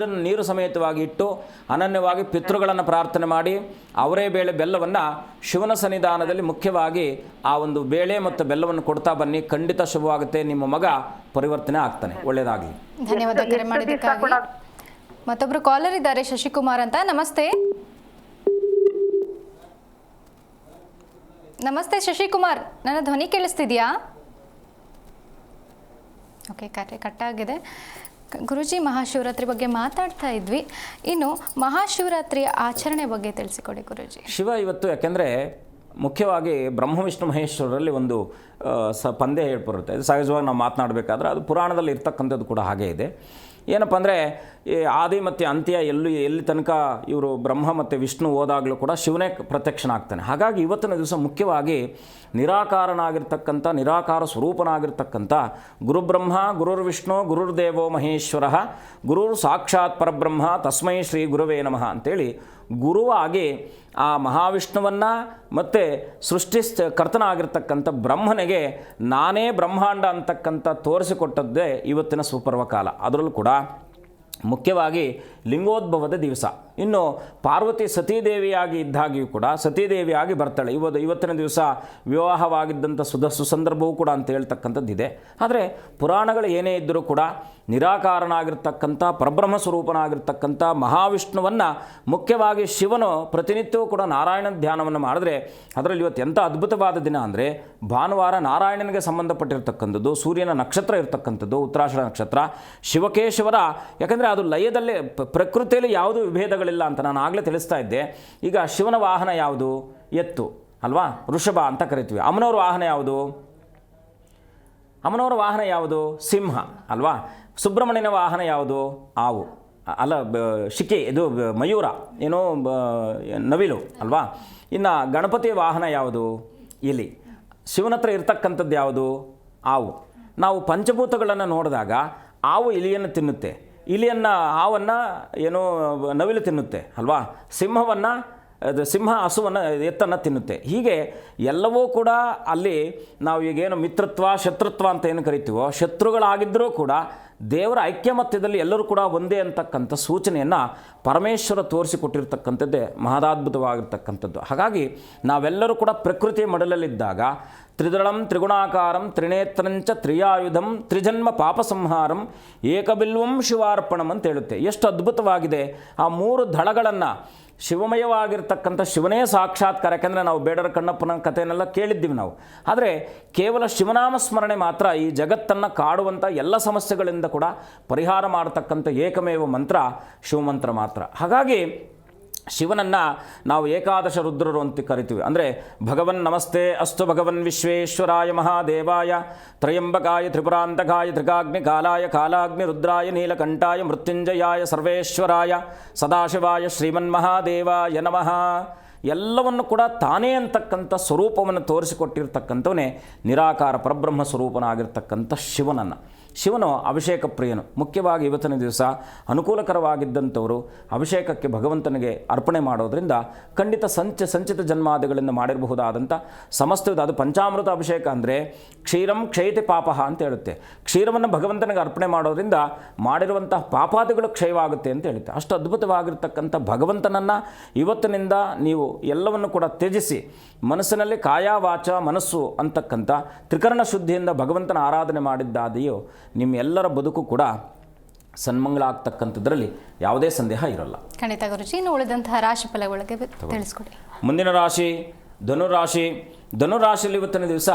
ನೀರು ಸಮೇತವಾಗಿ ಇಟ್ಟು ಅನನ್ಯವಾಗಿ ಪಿತೃಗಳನ್ನು ಪ್ರಾರ್ಥನೆ ಮಾಡಿ ಅವರೇ ಬೇಳೆ ಬೆಲ್ಲವನ್ನು ಶಿವನ ಸನ್ನಿಧಾನದಲ್ಲಿ ಮುಖ್ಯವಾಗಿ ಆ ಒಂದು ಬೇಳೆ ಮತ್ತು ಬೆಲ್ಲವನ್ನು ಕೊಡ್ತಾ ಬನ್ನಿ. ಖಂಡಿತ ಶುಭವಾಗುತ್ತೆ. ನಿಮ್ಮ ಮಗ ಪರಿವರ್ತನೆ ಆಗ್ತಾನೆ. ಒಳ್ಳೆಯದಾಗಲಿ. ಧನ್ಯವಾದ ಕರೆ ಮಾಡಿದ್ದಕ್ಕಾಗಿ. ಮತ್ತೊಬ್ರು ಕಾಲರ್ ಇದ್ದಾರೆ, ಶಶಿಕುಮಾರ್ ಅಂತ. ನಮಸ್ತೆ. ನಮಸ್ತೆ ಶಶಿಕುಮಾರ್, ನನ್ನ ಧ್ವನಿ ಕೇಳಿಸ್ತಿದ್ಯಾ? ಓಕೆ, ಕರೆ ಕಟ್ಟಾಗಿದೆ. ಗುರುಜಿ, ಮಹಾಶಿವರಾತ್ರಿ ಬಗ್ಗೆ ಮಾತಾಡ್ತಾ ಇದ್ವಿ. ಇನ್ನು ಮಹಾಶಿವರಾತ್ರಿಯ ಆಚರಣೆ ಬಗ್ಗೆ ತಿಳಿಸಿಕೊಡಿ ಗುರುಜಿ. ಶಿವ ಇವತ್ತು ಯಾಕೆಂದರೆ ಮುಖ್ಯವಾಗಿ ಬ್ರಹ್ಮ ವಿಷ್ಣು ಮಹೇಶ್ವರರಲ್ಲಿ ಒಂದು ಪಂದ್ಯ ಹೇಳ್ಬರುತ್ತೆ. ಇದು ಸಹಜವಾಗಿ ನಾವು ಮಾತನಾಡಬೇಕಾದ್ರೆ ಅದು ಪುರಾಣದಲ್ಲಿ ಇರ್ತಕ್ಕಂಥದ್ದು ಕೂಡ ಹಾಗೇ ಇದೆ. ಏನಪ್ಪ ಅಂದರೆ ಈ ಆದಿ ಮತ್ತು ಅಂತ್ಯ ಎಲ್ಲಿ ತನಕ ಇವರು ಬ್ರಹ್ಮ ಮತ್ತು ವಿಷ್ಣು ಹೋದಾಗಲೂ ಕೂಡ ಶಿವನೇ ಪ್ರತ್ಯಕ್ಷನಾಗ್ತಾನೆ. ಹಾಗಾಗಿ ಇವತ್ತಿನ ದಿವಸ ಮುಖ್ಯವಾಗಿ ನಿರಾಕಾರನಾಗಿರ್ತಕ್ಕಂಥ ನಿರಾಕಾರ ಸ್ವರೂಪನಾಗಿರ್ತಕ್ಕಂಥ ಗುರುಬ್ರಹ್ಮ ಗುರುರ್ವಿಷ್ಣು ಗುರುರ್ದೇವೋ ಮಹೇಶ್ವರ ಗುರುರ್ ಸಾಕ್ಷಾತ್ ಪರಬ್ರಹ್ಮ ತಸ್ಮೈ ಶ್ರೀ ಗುರುವೇ ನಮಃ ಅಂತೇಳಿ ಗುರುವಾಗಿ ಆ ಮಹಾವಿಷ್ಣುವನ್ನು ಮತ್ತು ಕರ್ತನಾಗಿರ್ತಕ್ಕಂಥ ಬ್ರಹ್ಮನಿಗೆ ನಾನೇ ಬ್ರಹ್ಮಾಂಡ ಅಂತಕ್ಕಂಥ ತೋರಿಸಿಕೊಟ್ಟದ್ದೇ ಇವತ್ತಿನ ಸುಪರ್ವ ಕಾಲ. ಅದರಲ್ಲೂ ಕೂಡ ಮುಖ್ಯವಾಗಿ ಲಿಂಗೋದ್ಭವದ ದಿವಸ. ಇನ್ನು ಪಾರ್ವತಿ ಸತೀದೇವಿಯಾಗಿ ಇದ್ದಾಗಿಯೂ ಕೂಡ ಸತೀದೇವಿಯಾಗಿ ಬರ್ತಾಳೆ. ಇವತ್ತಿನ ದಿವಸ ವಿವಾಹವಾಗಿದ್ದಂಥ ಸುಸಂದರ್ಭವೂ ಕೂಡ ಅಂತ ಹೇಳ್ತಕ್ಕಂಥದ್ದಿದೆ. ಆದರೆ ಪುರಾಣಗಳು ಏನೇ ಇದ್ದರೂ ಕೂಡ ನಿರಾಕಾರನಾಗಿರ್ತಕ್ಕಂಥ ಪರಬ್ರಹ್ಮ ಸ್ವರೂಪನಾಗಿರ್ತಕ್ಕಂಥ ಮಹಾವಿಷ್ಣುವನ್ನು ಮುಖ್ಯವಾಗಿ ಶಿವನು ಪ್ರತಿನಿತ್ಯವೂ ಕೂಡ ನಾರಾಯಣ ಧ್ಯಾನವನ್ನು ಮಾಡಿದ್ರೆ ಅದರಲ್ಲಿ ಇವತ್ತು ಎಂಥ ಅದ್ಭುತವಾದ ದಿನ ಅಂದರೆ ಭಾನುವಾರ ನಾರಾಯಣನಿಗೆ ಸಂಬಂಧಪಟ್ಟಿರ್ತಕ್ಕಂಥದ್ದು, ಸೂರ್ಯನ ನಕ್ಷತ್ರ ಇರ್ತಕ್ಕಂಥದ್ದು ಉತ್ತರಾಷಾಢ ನಕ್ಷತ್ರ, ಶಿವಕೇಶವರ. ಯಾಕಂದರೆ ಅದು ಲಯದಲ್ಲಿ ಪ್ರಕೃತಿಯಲ್ಲಿ ಯಾವುದೂ ವಿಭೇದಗಳಿಲ್ಲ ಅಂತ ನಾನು ಆಗಲೇ ತಿಳಿಸ್ತಾ ಇದ್ದೆ. ಈಗ ಶಿವನ ವಾಹನ ಯಾವುದು? ಎತ್ತು ಅಲ್ವಾ, ವೃಷಭ ಅಂತ ಕರಿತೀವಿ. ಅಮ್ಮನವ್ರ ವಾಹನ ಯಾವುದು? ಅಮ್ಮನವರ ವಾಹನ ಯಾವುದು? ಸಿಂಹ ಅಲ್ವಾ. ಸುಬ್ರಹ್ಮಣ್ಯನ ವಾಹನ ಯಾವುದು? ಆವು ಅಲ್ಲ, ಶಿಕೆ, ಇದು ಮಯೂರ, ಏನೋ ನವಿಲು ಅಲ್ವಾ. ಇನ್ನು ಗಣಪತಿಯ ವಾಹನ ಯಾವುದು? ಇಲಿ. ಶಿವನ ಹತ್ರ ಇರ್ತಕ್ಕಂಥದ್ದು ಯಾವುದು? ಆವು. ನಾವು ಪಂಚಭೂತಗಳನ್ನು ನೋಡಿದಾಗ ಆವು ಇಲಿಯನ್ನು ತಿನ್ನುತ್ತೆ, ಹಾವನ್ನು ಏನೋ ನವಿಲು ತಿನ್ನುತ್ತೆ ಅಲ್ವಾ. ಸಿಂಹ ಹಸುವನ್ನು ಎತ್ತನ್ನು ತಿನ್ನುತ್ತೆ. ಹೀಗೆ ಎಲ್ಲವೂ ಕೂಡ ಅಲ್ಲಿ ನಾವು ಈಗೇನು ಮಿತ್ರತ್ವ ಶತ್ರುತ್ವ ಅಂತ ಏನು ಕರಿತೀವೋ, ಶತ್ರುಗಳಾಗಿದ್ದರೂ ಕೂಡ ದೇವರ ಐಕ್ಯಮತ್ಯದಲ್ಲಿ ಎಲ್ಲರೂ ಕೂಡ ಒಂದೇ ಅಂತಕ್ಕಂಥ ಸೂಚನೆಯನ್ನು ಪರಮೇಶ್ವರ ತೋರಿಸಿಕೊಟ್ಟಿರ್ತಕ್ಕಂಥದ್ದೇ ಮಹದಾದ್ಭುತವಾಗಿರ್ತಕ್ಕಂಥದ್ದು. ಹಾಗಾಗಿ ನಾವೆಲ್ಲರೂ ಕೂಡ ಪ್ರಕೃತಿಯ ಮಡಲಲ್ಲಿದ್ದಾಗ ತ್ರಿದಳಂ ತ್ರಿಗುಣಾಕಾರಂ ತ್ರಿನೇತ್ರಂಚ ತ್ರಿಯಾಯುಧಂ ತ್ರಿಜನ್ಮ ಪಾಪ ಸಂಹಾರಂ ಏಕಬಿಲ್ವಂ ಶಿವಾರ್ಪಣಂ ಅಂತ ಹೇಳುತ್ತೆ. ಎಷ್ಟು ಅದ್ಭುತವಾಗಿದೆ ಆ 3 ದಳಗಳನ್ನು. ಶಿವಮಯವಾಗಿರ್ತಕ್ಕಂಥ ಶಿವನೇ ಸಾಕ್ಷಾತ್ಕಾರ. ಯಾಕೆಂದರೆ ನಾವು ಬೇಡರ ಕಣ್ಣಪ್ಪನ ಕಥೆಯನ್ನೆಲ್ಲ ಕೇಳಿದ್ದೀವಿ ನಾವು. ಆದರೆ ಕೇವಲ ಶಿವನಾಮ ಸ್ಮರಣೆ ಮಾತ್ರ ಈ ಜಗತ್ತನ್ನು ಕಾಡುವಂಥ ಎಲ್ಲ ಸಮಸ್ಯೆಗಳಿಂದ ಕೂಡ ಪರಿಹಾರ ಮಾಡತಕ್ಕಂಥ ಏಕಮೇವ ಮಂತ್ರ ಶಿವಮಂತ್ರ ಮಾತ್ರ. ಹಾಗಾಗಿ ಶಿವನನ್ನು ನಾವು ಏಕಾದಶ ರುದ್ರರು ಅಂತ ಕರಿತೀವಿ. ಅಂದರೆ ಭಗವನ್ ನಮಸ್ತೆ ಅಸ್ತು ಭಗವನ್ ವಿಶ್ವೇಶ್ವರಾಯ ಮಹಾದೇವಾಯ ತ್ರಯಂಬಕಾಯ ತ್ರಿಪುರಾಂತಕಾಯ ತ್ರಿಕಾಗ್ನಿ ಕಾಲಾಯ ಕಾಲಾಗ್ನಿ ರುದ್ರಾಯ ನೀಲಕಂಠಾಯ ಮೃತ್ಯುಂಜಯಾಯ ಸರ್ವೇಶ್ವರಾಯ ಸದಾಶಿವಾಯ ಶ್ರೀಮನ್ಮಹಾದೇವಾಯ ನಮಃ. ಎಲ್ಲವನ್ನು ಕೂಡ ತಾನೇ ಅಂತಕ್ಕಂಥ ಸ್ವರೂಪವನ್ನು ತೋರಿಸಿಕೊಟ್ಟಿರ್ತಕ್ಕಂಥವನೇ ನಿರಾಕಾರ ಪರಬ್ರಹ್ಮ ಸ್ವರೂಪನಾಗಿರ್ತಕ್ಕಂಥ ಶಿವನನ್ನು. ಶಿವನು ಅಭಿಷೇಕ ಪ್ರಿಯನು. ಮುಖ್ಯವಾಗಿ ಇವತ್ತಿನ ದಿವಸ ಅನುಕೂಲಕರವಾಗಿದ್ದಂಥವರು ಅಭಿಷೇಕಕ್ಕೆ ಭಗವಂತನಿಗೆ ಅರ್ಪಣೆ ಮಾಡೋದರಿಂದ ಖಂಡಿತ ಸಂಚಿತ ಜನ್ಮಾದಿಗಳಿಂದ ಮಾಡಿರಬಹುದಾದಂಥ ಸಮಸ್ತ ಅದು ಪಂಚಾಮೃತ ಅಭಿಷೇಕ ಅಂದರೆ ಕ್ಷೀರಂ ಕ್ಷಯತಿ ಪಾಪಃ ಅಂತ ಹೇಳುತ್ತೆ. ಕ್ಷೀರವನ್ನು ಭಗವಂತನಿಗೆ ಅರ್ಪಣೆ ಮಾಡೋದ್ರಿಂದ ಮಾಡಿರುವಂತಹ ಪಾಪಾದಿಗಳು ಕ್ಷಯವಾಗುತ್ತೆ ಅಂತ ಹೇಳುತ್ತೆ. ಅಷ್ಟು ಅದ್ಭುತವಾಗಿರ್ತಕ್ಕಂಥ ಭಗವಂತನನ್ನು ಇವತ್ತಿನಿಂದ ನೀವು ಎಲ್ಲವನ್ನು ಕೂಡ ತ್ಯಜಿಸಿ ಮನಸ್ಸಿನಲ್ಲಿ ಕಾಯ ವಾಚ ಮನಸ್ಸು ಅಂತಕ್ಕಂಥ ತ್ರಿಕರಣ ಶುದ್ಧಿಯಿಂದ ಭಗವಂತನ ಆರಾಧನೆ ಮಾಡಿದ್ದಾದೆಯೋ ನಿಮ್ಮೆಲ್ಲರ ಬದುಕು ಕೂಡ ಸನ್ಮಂಗಳ ಆಗ್ತಕ್ಕಂಥದ್ರಲ್ಲಿ ಯಾವುದೇ ಸಂದೇಹ ಇರೋಲ್ಲ. ಖಂಡಿತ ಗುರುಜಿ. ಇನ್ನು ಉಳಿದಂತಹ ರಾಶಿ ಫಲಗಳಿಗೆ ತಿಳಿಸ್ಕೊಡಿ. ಮುಂದಿನ ರಾಶಿ ಧನುರಾಶಿ. ಧನುರಾಶಿಯಲ್ಲಿ ಇವತ್ತಿನ ದಿವಸ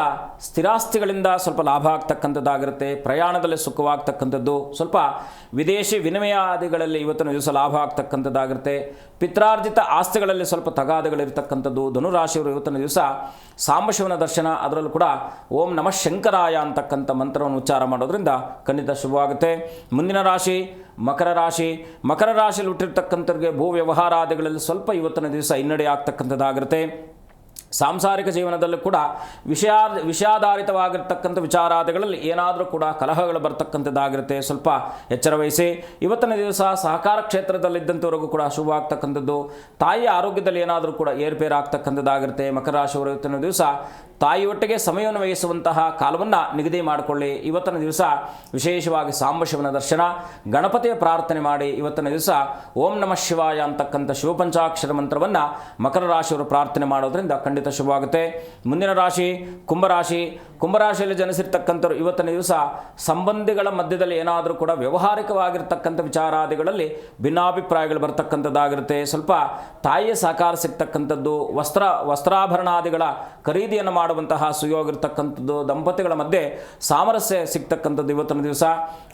ಸ್ಥಿರಾಸ್ತಿಗಳಿಂದ ಸ್ವಲ್ಪ ಲಾಭ ಆಗ್ತಕ್ಕಂಥದ್ದಾಗಿರುತ್ತೆ. ಪ್ರಯಾಣದಲ್ಲಿ ಸುಖವಾಗ್ತಕ್ಕಂಥದ್ದು, ಸ್ವಲ್ಪ ವಿದೇಶಿ ವಿನಿಮಯಾದಿಗಳಲ್ಲಿ ಇವತ್ತಿನ ದಿವಸ ಲಾಭ ಆಗ್ತಕ್ಕಂಥದ್ದಾಗಿರುತ್ತೆ. ಪಿತ್ರಾರ್ಜಿತ ಆಸ್ತಿಗಳಲ್ಲಿ ಸ್ವಲ್ಪ ತಗಾದೆಗಳಿರ್ತಕ್ಕಂಥದ್ದು. ಧನುರಾಶಿಯವರು ಇವತ್ತಿನ ದಿವಸ ಸಾಂಬಶಿವನ ದರ್ಶನ, ಅದರಲ್ಲೂ ಕೂಡ ಓಂ ನಮಃ ಶಂಕರಾಯ ಅಂತಕ್ಕಂಥ ಮಂತ್ರವನ್ನು ಉಚ್ಚಾರ ಮಾಡೋದ್ರಿಂದ ಖಂಡಿತ ಶುಭವಾಗುತ್ತೆ. ಮುಂದಿನ ರಾಶಿ ಮಕರ ರಾಶಿ. ಮಕರ ರಾಶಿಯಲ್ಲಿ ಹುಟ್ಟಿರ್ತಕ್ಕಂಥವ್ರಿಗೆ ಭೂ ವ್ಯವಹಾರಾದಿಗಳಲ್ಲಿ ಸ್ವಲ್ಪ ಇವತ್ತಿನ ದಿವಸ ಹಿನ್ನಡೆ ಆಗ್ತಕ್ಕಂಥದ್ದಾಗಿರುತ್ತೆ. ಸಾಂಸಾರಿಕ ಜೀವನದಲ್ಲೂ ಕೂಡ ವಿಷಯಾಧಾರಿತವಾಗಿರ್ತಕ್ಕಂಥ ವಿಚಾರಾದಿಗಳಲ್ಲಿ ಏನಾದರೂ ಕೂಡ ಕಲಹಗಳು ಬರ್ತಕ್ಕಂಥದ್ದಾಗಿರುತ್ತೆ. ಸ್ವಲ್ಪ ಎಚ್ಚರ ವಹಿಸಿ. ಇವತ್ತಿನ ದಿವಸ ಸಹಕಾರ ಕ್ಷೇತ್ರದಲ್ಲಿದ್ದಂಥವರೆಗೂ ಕೂಡ ಶುಭ ಆಗ್ತಕ್ಕಂಥದ್ದು. ತಾಯಿಯ ಆರೋಗ್ಯದಲ್ಲಿ ಏನಾದರೂ ಕೂಡ ಏರ್ಪೇರಾಗ್ತಕ್ಕಂಥದ್ದಾಗಿರುತ್ತೆ. ಮಕರ ರಾಶಿಯವರು ಇವತ್ತಿನ ದಿವಸ ತಾಯಿಯೊಟ್ಟಿಗೆ ಸಮಯವನ್ನು ವಹಿಸುವಂತಹ ಕಾಲವನ್ನು ನಿಗದಿ ಮಾಡಿಕೊಳ್ಳಿ. ಇವತ್ತಿನ ದಿವಸ ವಿಶೇಷವಾಗಿ ಸಾಂಬಶಿವನ ದರ್ಶನ, ಗಣಪತಿಯ ಪ್ರಾರ್ಥನೆ ಮಾಡಿ ಇವತ್ತಿನ ದಿವಸ ಓಂ ನಮಃ ಶಿವಾಯ ಅಂತಕ್ಕಂಥ ಶಿವಪಂಚಾಕ್ಷರ ಮಂತ್ರವನ್ನು ಮಕರ ರಾಶಿಯವರು ಪ್ರಾರ್ಥನೆ ಮಾಡೋದ್ರಿಂದ ಖಂಡಿತ ಶುಭವಾಗುತ್ತೆ. ಮುಂದಿನ ರಾಶಿ ಕುಂಭರಾಶಿ. ಕುಂಭರಾಶಿಯಲ್ಲಿ ಜನಿಸಿರ್ತಕ್ಕಂಥವ್ರು ಇವತ್ತಿನ ದಿವಸ ಸಂಬಂಧಿಗಳ ಮಧ್ಯದಲ್ಲಿ ಏನಾದರೂ ಕೂಡ ವ್ಯವಹಾರಿಕವಾಗಿರ್ತಕ್ಕಂಥ ವಿಚಾರಾದಿಗಳಲ್ಲಿ ಭಿನ್ನಾಭಿಪ್ರಾಯಗಳು ಬರ್ತಕ್ಕಂಥದ್ದಾಗಿರುತ್ತೆ. ಸ್ವಲ್ಪ ತಾಯಿಯ ಸಹಕಾರ ಸಿಗ್ತಕ್ಕಂಥದ್ದು, ವಸ್ತ್ರಾಭರಣಾದಿಗಳ ಖರೀದಿಯನ್ನು ಮಾಡುವಂತಹ ಸುಯೋಗ ಇರ್ತಕ್ಕಂಥದ್ದು, ದಂಪತಿಗಳ ಮಧ್ಯೆ ಸಾಮರಸ್ಯ ಸಿಗ್ತಕ್ಕಂಥದ್ದು ಇವತ್ತಿನ ದಿವಸ.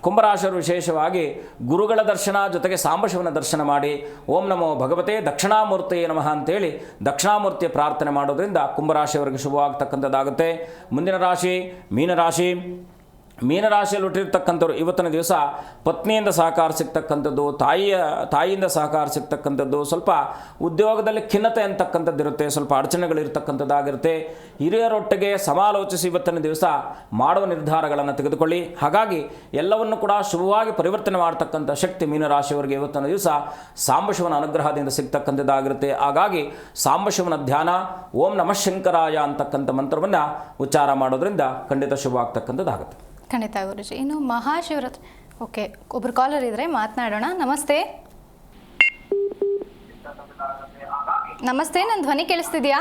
ಕುಂಭರಾಶಿಯವರು ವಿಶೇಷವಾಗಿ ಗುರುಗಳ ದರ್ಶನ ಜೊತೆಗೆ ಸಾಂಬಶಿವನ ದರ್ಶನ ಮಾಡಿ ಓಂ ನಮೋ ಭಗವತೆ ದಕ್ಷಿಣಾಮೂರ್ತಿಯೇ ನಮಃ ಅಂತೇಳಿ ದಕ್ಷಿಣಾಮೂರ್ತಿಯ ಪ್ರಾರ್ಥನೆ ಮಾಡೋದ್ರಿಂದ ಕುಂಭರಾಶಿಯವರಿಗೆ ಶುಭವಾಗ್ತಕ್ಕಂಥದ್ದಾಗುತ್ತೆ. ಮುಂದಿನ ರಾಶಿ ಮೀನರಾಶಿ. ಮೀನರಾಶಿಯಲ್ಲಿ ಹುಟ್ಟಿರ್ತಕ್ಕಂಥವ್ರು ಇವತ್ತಿನ ದಿವಸ ಪತ್ನಿಯಿಂದ ಸಹಕಾರ ಸಿಗ್ತಕ್ಕಂಥದ್ದು, ತಾಯಿಯಿಂದ ಸಹಕಾರ ಸಿಗ್ತಕ್ಕಂಥದ್ದು, ಸ್ವಲ್ಪ ಉದ್ಯೋಗದಲ್ಲಿ ಖಿನ್ನತೆ ಅಂತಕ್ಕಂಥದ್ದು ಇರುತ್ತೆ, ಸ್ವಲ್ಪ ಅಡಚಣೆಗಳಿರ್ತಕ್ಕಂಥದ್ದಾಗಿರುತ್ತೆ. ಹಿರಿಯರೊಟ್ಟಿಗೆ ಸಮಾಲೋಚಿಸಿ ಇವತ್ತಿನ ದಿವಸ ಮಾಡುವ ನಿರ್ಧಾರಗಳನ್ನು ತೆಗೆದುಕೊಳ್ಳಿ. ಹಾಗಾಗಿ ಎಲ್ಲವನ್ನು ಕೂಡ ಶುಭವಾಗಿ ಪರಿವರ್ತನೆ ಮಾಡ್ತಕ್ಕಂಥ ಶಕ್ತಿ ಮೀನರಾಶಿಯವರಿಗೆ ಇವತ್ತಿನ ದಿವಸ ಸಾಂಬಶಿವನ ಅನುಗ್ರಹದಿಂದ ಸಿಗ್ತಕ್ಕಂಥದ್ದಾಗಿರುತ್ತೆ. ಹಾಗಾಗಿ ಸಾಂಬಶಿವನ ಧ್ಯಾನ ಓಂ ನಮಃ ಶಂಕರಾಯ ಅಂತಕ್ಕಂಥ ಮಂತ್ರವನ್ನು ಉಚ್ಚಾರ ಮಾಡೋದ್ರಿಂದ ಖಂಡಿತ ಶುಭ ಆಗ್ತಕ್ಕಂಥದ್ದಾಗುತ್ತೆ. ಖಂಡಿತ ಗುರುಜಿ. ಇನ್ನು ಮಹಾಶಿವರಾತ್ರಿ. ಓಕೆ, ಒಬ್ರು ಕಾಲರ್ ಇದ್ರೆ ಮಾತನಾಡೋಣ. ನಮಸ್ತೆ. ನಮಸ್ತೆ, ನನ್ನ ಧ್ವನಿ ಕೇಳಿಸ್ತಿದ್ಯಾ?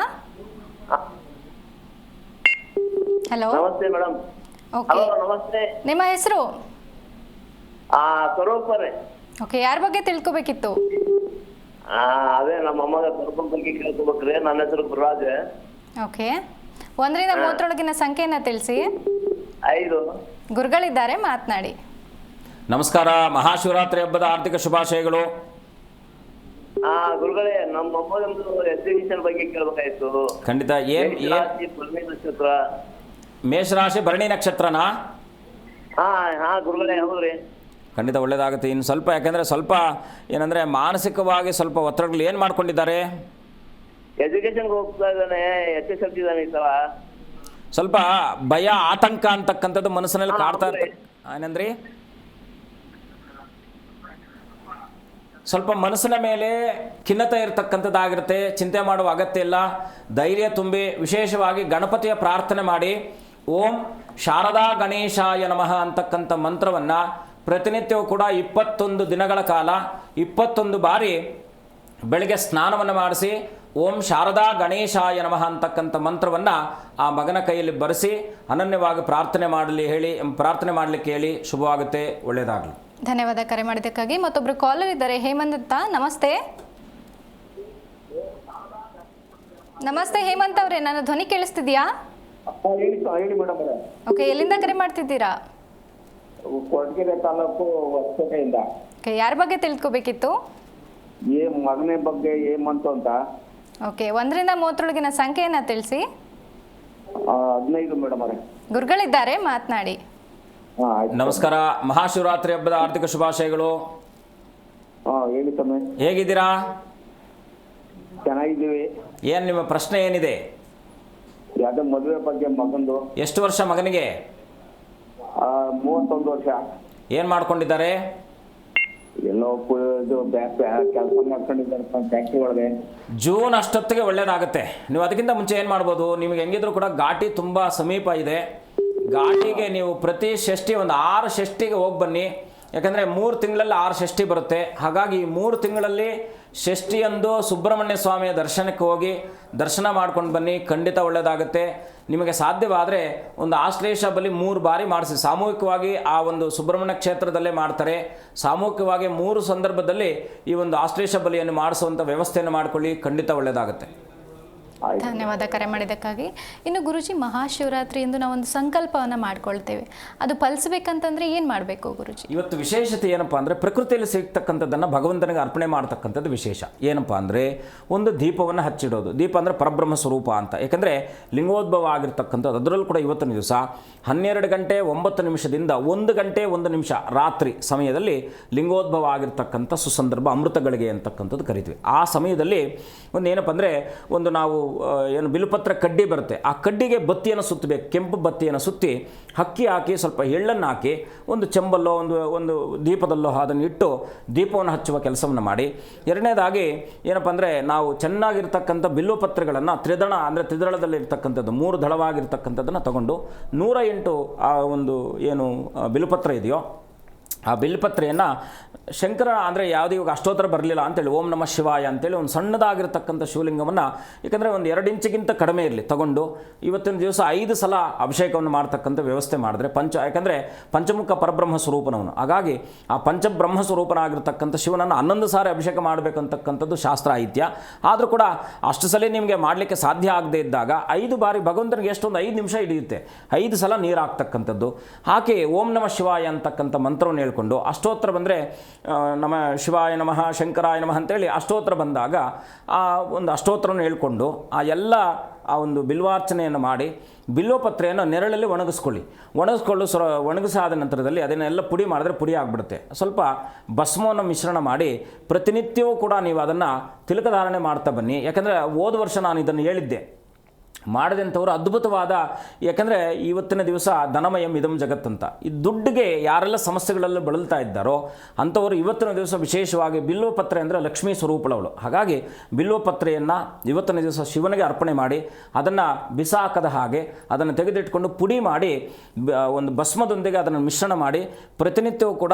ಹಲೋ. ನಮಸ್ತೆ ಮೇಡಮ್. ಓಕೆ, ನಮಸ್ತೆ. ನಿಮ್ಮ ಹೆಸರು? ಸ್ವರೂಪ್ ಅವರೇ. ಓಕೆ, ಯಾರ ಬಗ್ಗೆ ತಿಳ್ಕೊಬೇಕಿತ್ತು? ಅದೇ ನಮ್ಮ ಅಮ್ಮಗ ಸ್ವರೂಪದ ಬಗ್ಗೆ ಕೇಳ್ಕೊಬೇಕ್ರಿ. ನನ್ನ ಹೆಸರು ಗುರುರಾಜ್. ಓಕೆ, 1ರಿಂದ 30 ಸಂಖ್ಯೆಯನ್ನು ತಿಳಿಸಿ. 5. ಗುರುಗಳಿದ್ದಾರೆ, ಮಾತನಾಡಿ. ನಮಸ್ಕಾರ. ಮಹಾಶಿವರಾತ್ರಿ ಹಬ್ಬದ ಆರ್ಥಿಕ ಶುಭಾಶಯಗಳು. ಗುರುಗಳೇ, ನಮ್ಮ ಅಮ್ಮಗೊಂದು ಎಕ್ಸಿಬಿಷನ್ ಬಗ್ಗೆ ಕೇಳ್ಬೇಕಾಯ್ತು. ಖಂಡಿತ. ಭರಣಿ ನಕ್ಷತ್ರ. ಮೇಷರಾಶಿ ಭರಣಿ ನಕ್ಷತ್ರನಾ? ಗುರುಗಳೇ, ಹೌದ್ರಿ. ಖಂಡಿತ ಒಳ್ಳೆಯದಾಗುತ್ತೆ. ಇನ್ನು ಸ್ವಲ್ಪ ಯಾಕೆಂದರೆ ಸ್ವಲ್ಪ ಏನಂದರೆ ಮಾನಸಿಕವಾಗಿ ಸ್ವಲ್ಪ ಒತ್ತಡಗಳು ಏನು ಮಾಡ್ಕೊಂಡಿದ್ದಾರೆ? ಎಜುಕೇಶನ್ಗೆ ಹೋಗ್ತಾ ಇದ್ದಾನೆ, SSLC ಇದ್ದಾನೆ ಈ ಸಲ. ಸ್ವಲ್ಪ ಭಯ ಆತಂಕ ಅಂತಕ್ಕಂಥದ್ದು ಮನಸ್ಸಿನಲ್ಲಿ ಕಾಡ್ತಾ ಇರ್ತ. ಏನಂದ್ರಿ? ಸ್ವಲ್ಪ ಮನಸ್ಸಿನ ಮೇಲೆ ಖಿನ್ನತೆ ಇರತಕ್ಕಂಥದ್ದಾಗಿರುತ್ತೆ. ಚಿಂತೆ ಮಾಡುವ ಅಗತ್ಯ ಇಲ್ಲ. ಧೈರ್ಯ ತುಂಬಿ ವಿಶೇಷವಾಗಿ ಗಣಪತಿಯ ಪ್ರಾರ್ಥನೆ ಮಾಡಿ ಓಂ ಶಾರದಾ ಗಣೇಶಾಯ ನಮಃ ಅಂತಕ್ಕಂಥ ಮಂತ್ರವನ್ನು ಪ್ರತಿನಿತ್ಯವೂ ಕೂಡ 21 ದಿನಗಳ ಕಾಲ 21 ಬಾರಿ ಬೆಳಗ್ಗೆ ಸ್ನಾನವನ್ನು ಮಾಡಿಸಿ ಓಂ ಶಾರದಾ ಗಣೇಶಾಯ ನಮಃ ಅಂತಕ್ಕಂಥ ಮಂತ್ರವನ್ನು ಆ ಮಗನ ಕೈಯಲ್ಲಿ ಬರೆಸಿ ಅನನ್ಯವಾಗಿ ಪ್ರಾರ್ಥನೆ ಮಾಡಲಿಕ್ಕೆ ಹೇಳಿ ಶುಭವಾಗುತ್ತೆ. ಒಳ್ಳೆಯದಾಗಲಿ. ಧನ್ಯವಾದ ಕರೆ ಮಾಡಿದ್ದಕ್ಕಾಗಿ. ಮತ್ತೊಬ್ರು ಕಾಲರ್ ಇದ್ದಾರೆ, ಹೇಮಂತ್ ಅಂತ. ನಮಸ್ತೆ. ನಮಸ್ತೆ ಹೇಮಂತ್ ಅವರೇ, ನನ್ನ ಧ್ವನಿ ಕೇಳಿಸ್ತಿದ್ಯಾ? ಹೇಳಿ ಮೇಡಮ್. ಓಕೆ, ಎಲ್ಲಿಂದ ಕರೆ ಮಾಡ್ತಿದ್ದೀರಾ? ಕೊರಟಗೆರೆ ತಾಲೂಕು ಹೊಸಪೇಟೆಯಿಂದ. ಓಕೆ, ಯಾರ ಬಗ್ಗೆ ತಿಳ್ಕೊಬೇಕಿತ್ತು? ಮಗನ ಬಗ್ಗೆ ಏಮಂತು ಅಂತ. ಓಕೆ, 1ರಿಂದ 30 ಸಂಖ್ಯೆಯನ್ನು ತಿಳಿಸಿ. 15 ಮೇಡಮ್ ಅವರೇ. ಗುರುಗಳಿದ್ದಾರೆ, ಮಾತನಾಡಿ. ನಮಸ್ಕಾರ. ಮಹಾಶಿವರಾತ್ರಿ ಹಬ್ಬದ ಆರ್ಥಿಕ ಶುಭಾಶಯಗಳು. ಹೇಳಿ ತಮ್ಮೆ. ಹೇಗಿದ್ದೀರಾ? ಚೆನ್ನಾಗಿದ್ದೀವಿ. ಏನು ನಿಮ್ಮ ಪ್ರಶ್ನೆ ಏನಿದೆ? ಯಾವುದೋ ಮದುವೆ ಬಗ್ಗೆ ಮಗಂದು. ಎಷ್ಟು ವರ್ಷ ಮಗನಿಗೆ? 31 ವರ್ಷ. ಏನು ಮಾಡ್ಕೊಂಡಿದ್ದಾರೆ? ಎಲ್ಲೋ ಇದು ಕೆಲಸ ಮಾಡ್ಕೊಂಡಿದ್ದಾರೆ ಫ್ಯಾಕ್ಟ್ರಿ ಒಳಗೆ. ಜೂನ್ ಅಷ್ಟೊತ್ತಿಗೆ ಒಳ್ಳೇದಾಗುತ್ತೆ. ನೀವು ಅದಕ್ಕಿಂತ ಮುಂಚೆ ಏನು ಮಾಡ್ಬೋದು, ನಿಮಗೆ ಹೆಂಗಿದ್ರು ಕೂಡ ಘಾಟಿ ತುಂಬ ಸಮೀಪ ಇದೆ. ಘಾಟಿಗೆ ನೀವು ಪ್ರತಿ ಷಷ್ಠಿ ಒಂದು 6 ಷಷ್ಠಿಗೆ ಹೋಗಿ ಬನ್ನಿ. ಯಾಕಂದರೆ 3 ತಿಂಗಳಲ್ಲಿ 6 ಷಷ್ಠಿ ಬರುತ್ತೆ. ಹಾಗಾಗಿ 3 ತಿಂಗಳಲ್ಲಿ ಷಷ್ಠಿಯಂದು ಸುಬ್ರಹ್ಮಣ್ಯ ಸ್ವಾಮಿಯ ದರ್ಶನಕ್ಕೆ ಹೋಗಿ ದರ್ಶನ ಮಾಡ್ಕೊಂಡು ಬನ್ನಿ, ಖಂಡಿತ ಒಳ್ಳೆಯದಾಗುತ್ತೆ. ನಿಮಗೆ ಸಾಧ್ಯವಾದರೆ ಒಂದು ಆಶ್ಲೇಷ ಬಲಿ 3 ಬಾರಿ ಮಾಡಿಸಿ. ಸಾಮೂಹಿಕವಾಗಿ ಆ ಒಂದು ಸುಬ್ರಹ್ಮಣ್ಯ ಕ್ಷೇತ್ರದಲ್ಲೇ ಮಾಡ್ತಾರೆ. ಸಾಮೂಹಿಕವಾಗಿ 3 ಸಂದರ್ಭದಲ್ಲಿ ಈ ಒಂದು ಆಶ್ಲೇಷ ಬಲಿಯನ್ನು ಮಾಡಿಸುವಂಥ ವ್ಯವಸ್ಥೆಯನ್ನು ಮಾಡಿಕೊಳ್ಳಿ, ಖಂಡಿತ ಒಳ್ಳೆಯದಾಗುತ್ತೆ. ಧನ್ಯವಾದ ಕರೆ ಮಾಡಿದ್ದಕ್ಕಾಗಿ. ಇನ್ನು ಗುರುಜಿ, ಮಹಾಶಿವರಾತ್ರಿ ಎಂದು ನಾವೊಂದು ಸಂಕಲ್ಪವನ್ನು ಮಾಡ್ಕೊಳ್ತೇವೆ, ಅದು ಫಲಿಸಬೇಕಂತಂದ್ರೆ ಏನು ಮಾಡಬೇಕು ಗುರುಜಿ? ಇವತ್ತು ವಿಶೇಷತೆ ಏನಪ್ಪ ಅಂದರೆ ಪ್ರಕೃತಿಯಲ್ಲಿ ಸಿಗ್ತಕ್ಕಂಥದ್ದನ್ನು ಭಗವಂತನಿಗೆ ಅರ್ಪಣೆ ಮಾಡ್ತಕ್ಕಂಥದ್ದು ವಿಶೇಷ. ಏನಪ್ಪ ಅಂದರೆ ಒಂದು ದೀಪವನ್ನು ಹಚ್ಚಿಡೋದು. ದೀಪ ಅಂದರೆ ಪರಬ್ರಹ್ಮ ಸ್ವರೂಪ ಅಂತ. ಯಾಕಂದರೆ ಲಿಂಗೋದ್ಭವ ಆಗಿರ್ತಕ್ಕಂಥದ್ದು. ಅದರಲ್ಲೂ ಕೂಡ ಇವತ್ತಿನ ದಿವಸ 12 ಗಂಟೆ 9 ನಿಮಿಷದಿಂದ 1 ಗಂಟೆ 1 ನಿಮಿಷ ರಾತ್ರಿ ಸಮಯದಲ್ಲಿ ಲಿಂಗೋದ್ಭವ ಆಗಿರ್ತಕ್ಕಂಥ ಸುಸಂದರ್ಭ ಅಮೃತಗಳಿಗೆ ಅಂತಕ್ಕಂಥದ್ದು ಕರಿತೀವಿ. ಆ ಸಮಯದಲ್ಲಿ ಒಂದು ಏನಪ್ಪ ಅಂದರೆ ಒಂದು ನಾವು ಏನು ಬಿಲ್ಪತ್ರ ಕಡ್ಡಿ ಬರುತ್ತೆ, ಆ ಕಡ್ಡಿಗೆ ಬತ್ತಿಯನ್ನು ಸುತ್ತಬೇಕು. ಕೆಂಪು ಬತ್ತಿಯನ್ನು ಸುತ್ತಿ ಅಕ್ಕಿ ಹಾಕಿ ಸ್ವಲ್ಪ ಎಳ್ಳನ್ನು ಹಾಕಿ ಒಂದು ಚೆಂಬಲ್ಲೋ ಒಂದು ದೀಪದಲ್ಲೋ ಅದನ್ನು ಇಟ್ಟು ದೀಪವನ್ನು ಹಚ್ಚುವ ಕೆಲಸವನ್ನು ಮಾಡಿ. ಎರಡನೇದಾಗಿ ಏನಪ್ಪ ಅಂದರೆ ನಾವು ಚೆನ್ನಾಗಿರ್ತಕ್ಕಂಥ ಬಿಲ್ವಪತ್ರೆಗಳನ್ನು ತ್ರಿದಳದಲ್ಲಿ ಇರ್ತಕ್ಕಂಥದ್ದು 3 ದಳವಾಗಿರ್ತಕ್ಕಂಥದ್ದನ್ನು ತಗೊಂಡು 108 ಆ ಒಂದು ಏನು ಬಿಲ್ವಪತ್ರ ಇದೆಯೋ ಆ ಬಿಲ್ಪತ್ರೆಯನ್ನು ಶಂಕರ ಅಂದರೆ ಯಾವುದೇ ಇವಾಗ ಅಷ್ಟೋತ್ತರ ಬರಲಿಲ್ಲ ಅಂತೇಳಿ ಓಂ ನಮಃ ಶಿವಾಯ ಅಂತೇಳಿ ಒಂದು ಸಣ್ಣದಾಗಿರ್ತಕ್ಕಂಥ ಶಿವಲಿಂಗವನ್ನು, ಯಾಕಂದರೆ ಒಂದು 2 ಇಂಚಿಗಿಂತ ಕಡಿಮೆ ಇರಲಿ, ತಗೊಂಡು ಇವತ್ತಿನ ದಿವಸ 5 ಸಲ ಅಭಿಷೇಕವನ್ನು ಮಾಡ್ತಕ್ಕಂಥ ವ್ಯವಸ್ಥೆ ಮಾಡಿದ್ರೆ ಯಾಕಂದರೆ ಪಂಚಮುಖ ಪರಬ್ರಹ್ಮ ಸ್ವರೂಪನವನು. ಹಾಗಾಗಿ ಆ ಪಂಚಬ್ರಹ್ಮ ಸ್ವರೂಪನಾಗಿರ್ತಕ್ಕಂಥ ಶಿವನನ್ನು 11 ಸಾರಿ ಅಭಿಷೇಕ ಮಾಡಬೇಕಂತಕ್ಕಂಥದ್ದು ಶಾಸ್ತ್ರ ಐತ್ಯ. ಆದರೂ ಕೂಡ ಅಷ್ಟು ಸಲ ನಿಮಗೆ ಮಾಡಲಿಕ್ಕೆ ಸಾಧ್ಯ ಆಗದೇ ಇದ್ದಾಗ 5 ಬಾರಿ ಭಗವಂತನಿಗೆ ಎಷ್ಟೊಂದು 5 ನಿಮಿಷ ಹಿಡಿಯುತ್ತೆ, 5 ಸಲ ನೀರು ಹಾಕ್ತಕ್ಕಂಥದ್ದು. ಹಾಕಿ ಓಂ ನಮಃ ಶಿವಾಯ ಅಂತಕ್ಕಂಥ ಮಂತ್ರವನ್ನು ಹೇಳ್ಕೊಂಡು ಅಷ್ಟೋತ್ತರ ಬಂದರೆ ನಮ ಶಿವಾಯ ನಮಃ ಶಂಕರಾಯ ನಮಃ ಅಂತೇಳಿ ಅಷ್ಟೋತ್ತರ ಬಂದಾಗ ಆ ಒಂದು ಅಷ್ಟೋತ್ತರವನ್ನು ಹೇಳ್ಕೊಂಡು ಆ ಒಂದು ಬಿಲ್ವಾರ್ಚನೆಯನ್ನು ಮಾಡಿ ಬಿಲ್ವಪತ್ರೆಯನ್ನು ನೆರಳಲ್ಲಿ ಒಣಗಿಸಾದ ನಂತರದಲ್ಲಿ ಅದನ್ನೆಲ್ಲ ಪುಡಿ ಮಾಡಿದ್ರೆ ಪುಡಿ ಆಗಿಬಿಡುತ್ತೆ. ಸ್ವಲ್ಪ ಭಸ್ಮವನ್ನು ಮಿಶ್ರಣ ಮಾಡಿ ಪ್ರತಿನಿತ್ಯವೂ ಕೂಡ ನೀವು ಅದನ್ನು ತಿಲಕಧಾರಣೆ ಮಾಡ್ತಾ ಬನ್ನಿ. ಯಾಕಂದರೆ ಹೋದ ವರ್ಷ ನಾನು ಇದನ್ನು ಹೇಳಿದ್ದೆ, ಮಾಡಿದಂಥವ್ರು ಅದ್ಭುತವಾದ, ಯಾಕಂದರೆ ಇವತ್ತಿನ ದಿವಸ ಧನಮಯಂ ಇದಂ ಜಗತ್ತಂತ, ಈ ದುಡ್ಡಿಗೆ ಯಾರೆಲ್ಲ ಸಮಸ್ಯೆಗಳಲ್ಲಿ ಬಳಲ್ತಾ ಇದ್ದಾರೋ ಅಂಥವರು ಇವತ್ತಿನ ದಿವಸ ವಿಶೇಷವಾಗಿ ಬಿಲ್ವಪತ್ರೆ ಅಂದರೆ ಲಕ್ಷ್ಮೀ ಸ್ವರೂಪಳವಳು. ಹಾಗಾಗಿ ಬಿಲ್ವಪತ್ರೆಯನ್ನು ಇವತ್ತಿನ ದಿವಸ ಶಿವನಿಗೆ ಅರ್ಪಣೆ ಮಾಡಿ ಅದನ್ನು ಬಿಸಾಕದ ಹಾಗೆ ಅದನ್ನು ತೆಗೆದಿಟ್ಕೊಂಡು ಪುಡಿ ಮಾಡಿ ಒಂದು ಭಸ್ಮದೊಂದಿಗೆ ಅದನ್ನು ಮಿಶ್ರಣ ಮಾಡಿ ಪ್ರತಿನಿತ್ಯವೂ ಕೂಡ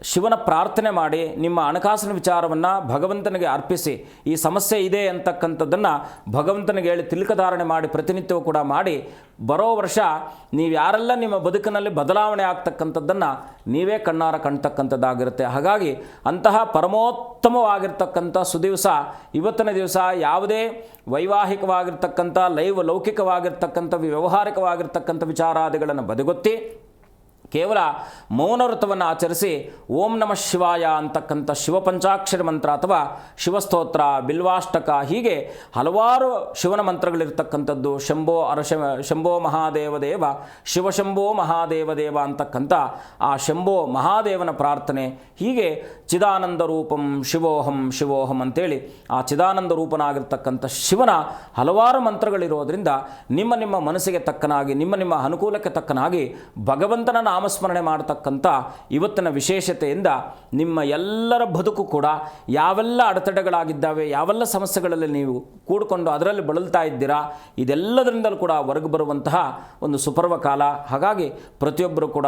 ಶಿವನ ಪ್ರಾರ್ಥನೆ ಮಾಡಿ ನಿಮ್ಮ ಹಣಕಾಸಿನ ವಿಚಾರವನ್ನು ಭಗವಂತನಿಗೆ ಅರ್ಪಿಸಿ ಈ ಸಮಸ್ಯೆ ಇದೆ ಅಂತಕ್ಕಂಥದ್ದನ್ನು ಭಗವಂತನಿಗೆ ಹೇಳಿ ತಿಲಕಧಾರಣೆ ಮಾಡಿ ಪ್ರತಿನಿತ್ಯವೂ ಕೂಡ ಮಾಡಿ ಬರೋ ವರ್ಷ ನೀವು ಯಾರೆಲ್ಲ ನಿಮ್ಮ ಬದುಕಿನಲ್ಲಿ ಬದಲಾವಣೆ ಆಗ್ತಕ್ಕಂಥದ್ದನ್ನು ನೀವೇ ಕಣ್ಣಾರ ಕಾಣ್ತಕ್ಕಂಥದ್ದಾಗಿರುತ್ತೆ. ಹಾಗಾಗಿ ಅಂತಹ ಪರಮೋತ್ತಮವಾಗಿರ್ತಕ್ಕಂಥ ಸುದಿವಸ ಇವತ್ತಿನ ದಿವಸ ಯಾವುದೇ ವೈವಾಹಿಕವಾಗಿರ್ತಕ್ಕಂಥ ಲೌಕಿಕವಾಗಿರ್ತಕ್ಕಂಥ ವ್ಯಾವಹಾರಿಕವಾಗಿರ್ತಕ್ಕಂಥ ವಿಚಾರಾದಿಗಳನ್ನು ಬದಿಗೊತ್ತಿ ಕೇವಲ ಮೌನ ವ್ರತವನ್ನು ಆಚರಿಸಿ ಓಂ ನಮಃ ಶಿವಾಯ ಅಂತಕ್ಕಂಥ ಶಿವಪಂಚಾಕ್ಷರ ಮಂತ್ರ ಅಥವಾ ಶಿವಸ್ತೋತ್ರ, ಬಿಲ್ವಾಷ್ಟಕ, ಹೀಗೆ ಹಲವಾರು ಶಿವನ ಮಂತ್ರಗಳಿರ್ತಕ್ಕಂಥದ್ದು. ಶಂಭೋ ಮಹಾದೇವದೇವ, ಶಿವಶಂಭೋ ಮಹಾದೇವದೇವ ಅಂತಕ್ಕಂಥ ಆ ಶಂಭೋ ಮಹಾದೇವನ ಪ್ರಾರ್ಥನೆ. ಹೀಗೆ ಚಿದಾನಂದ ರೂಪಂ ಶಿವೋಹಂ ಅಂತೇಳಿ ಆ ಚಿದಾನಂದ ರೂಪನಾಗಿರ್ತಕ್ಕಂಥ ಶಿವನ ಹಲವಾರು ಮಂತ್ರಗಳಿರೋದರಿಂದ ನಿಮ್ಮ ಮನಸ್ಸಿಗೆ ತಕ್ಕನಾಗಿ ನಿಮ್ಮ ಅನುಕೂಲಕ್ಕೆ ತಕ್ಕನಾಗಿ ಭಗವಂತನ ನಾಮಸ್ಮರಣೆ ಮಾಡತಕ್ಕಂಥ ಇವತ್ತಿನ ವಿಶೇಷತೆಯಿಂದ ನಿಮ್ಮ ಎಲ್ಲರ ಬದುಕು ಕೂಡ ಯಾವೆಲ್ಲ ಅಡೆತಡೆಗಳಾಗಿದ್ದಾವೆ, ಯಾವೆಲ್ಲ ಸಮಸ್ಯೆಗಳಲ್ಲಿ ನೀವು ಕೂಡಿಕೊಂಡು ಅದರಲ್ಲಿ ಬಳಲ್ತಾ ಇದ್ದೀರಾ, ಇದೆಲ್ಲದರಿಂದಲೂ ಕೂಡ ಹೊರಗೆ ಬರುವಂತಹ ಒಂದು ಸುಪರ್ವ ಕಾಲ. ಹಾಗಾಗಿ ಪ್ರತಿಯೊಬ್ಬರು ಕೂಡ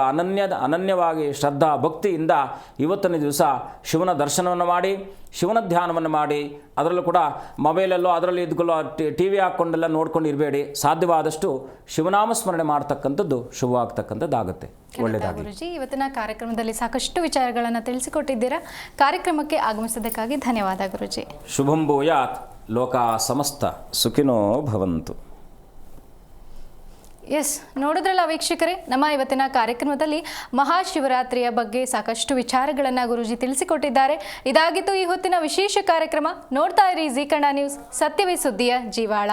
ಅನನ್ಯವಾಗಿ ಶ್ರದ್ಧಾ ಭಕ್ತಿಯಿಂದ ಇವತ್ತಿನ ದಿವಸ ಶಿವನ ದರ್ಶನವನ್ನು ಮಾಡಿ ಶಿವನ ಧ್ಯಾನವನ್ನು ಮಾಡಿ, ಅದರಲ್ಲೂ ಕೂಡ ಮೊಬೈಲಲ್ಲೋ ಅದರಲ್ಲಿ ಇದ್ಕೊಳ್ಳೋ ಟಿ ವಿ ಹಾಕ್ಕೊಂಡೆಲ್ಲ ನೋಡ್ಕೊಂಡು ಇರಬೇಡಿ. ಸಾಧ್ಯವಾದಷ್ಟು ಶಿವನಾಮ ಸ್ಮರಣೆ ಮಾಡ್ತಕ್ಕಂಥದ್ದು ಶುಭವಾಗ್ತಕ್ಕಂಥದ್ದಾಗುತ್ತೆ. ಒಳ್ಳೆಯದಾಗಿ ಗುರುಜಿ, ಇವತ್ತಿನ ಕಾರ್ಯಕ್ರಮದಲ್ಲಿ ಸಾಕಷ್ಟು ವಿಚಾರಗಳನ್ನು ತಿಳಿಸಿಕೊಟ್ಟಿದ್ದೀರಾ. ಕಾರ್ಯಕ್ರಮಕ್ಕೆ ಆಗಮಿಸಿದ್ದಕ್ಕಾಗಿ ಧನ್ಯವಾದ ಗುರುಜಿ. ಶುಭಂ ಭೂಯಾತ್, ಲೋಕಾ ಸಮಸ್ತ ಸುಖಿನೋ ಭವಂತು. ಎಸ್, ನೋಡಿದ್ರಲ್ಲ ವೀಕ್ಷಕರೇ, ನಮ್ಮ ಇವತ್ತಿನ ಕಾರ್ಯಕ್ರಮದಲ್ಲಿ ಮಹಾಶಿವರಾತ್ರಿಯ ಬಗ್ಗೆ ಸಾಕಷ್ಟು ವಿಚಾರಗಳನ್ನು ಗುರೂಜಿ ತಿಳಿಸಿಕೊಟ್ಟಿದ್ದಾರೆ. ಇದಾಗಿತ್ತು ಈ ಹೊತ್ತಿನ ವಿಶೇಷ ಕಾರ್ಯಕ್ರಮ. ನೋಡ್ತಾ ಇರಿ ಜೀ ಕನ್ನಡ ನ್ಯೂಸ್, ಸತ್ಯವೇ ಸುದ್ದಿಯ ಜೀವಾಳ.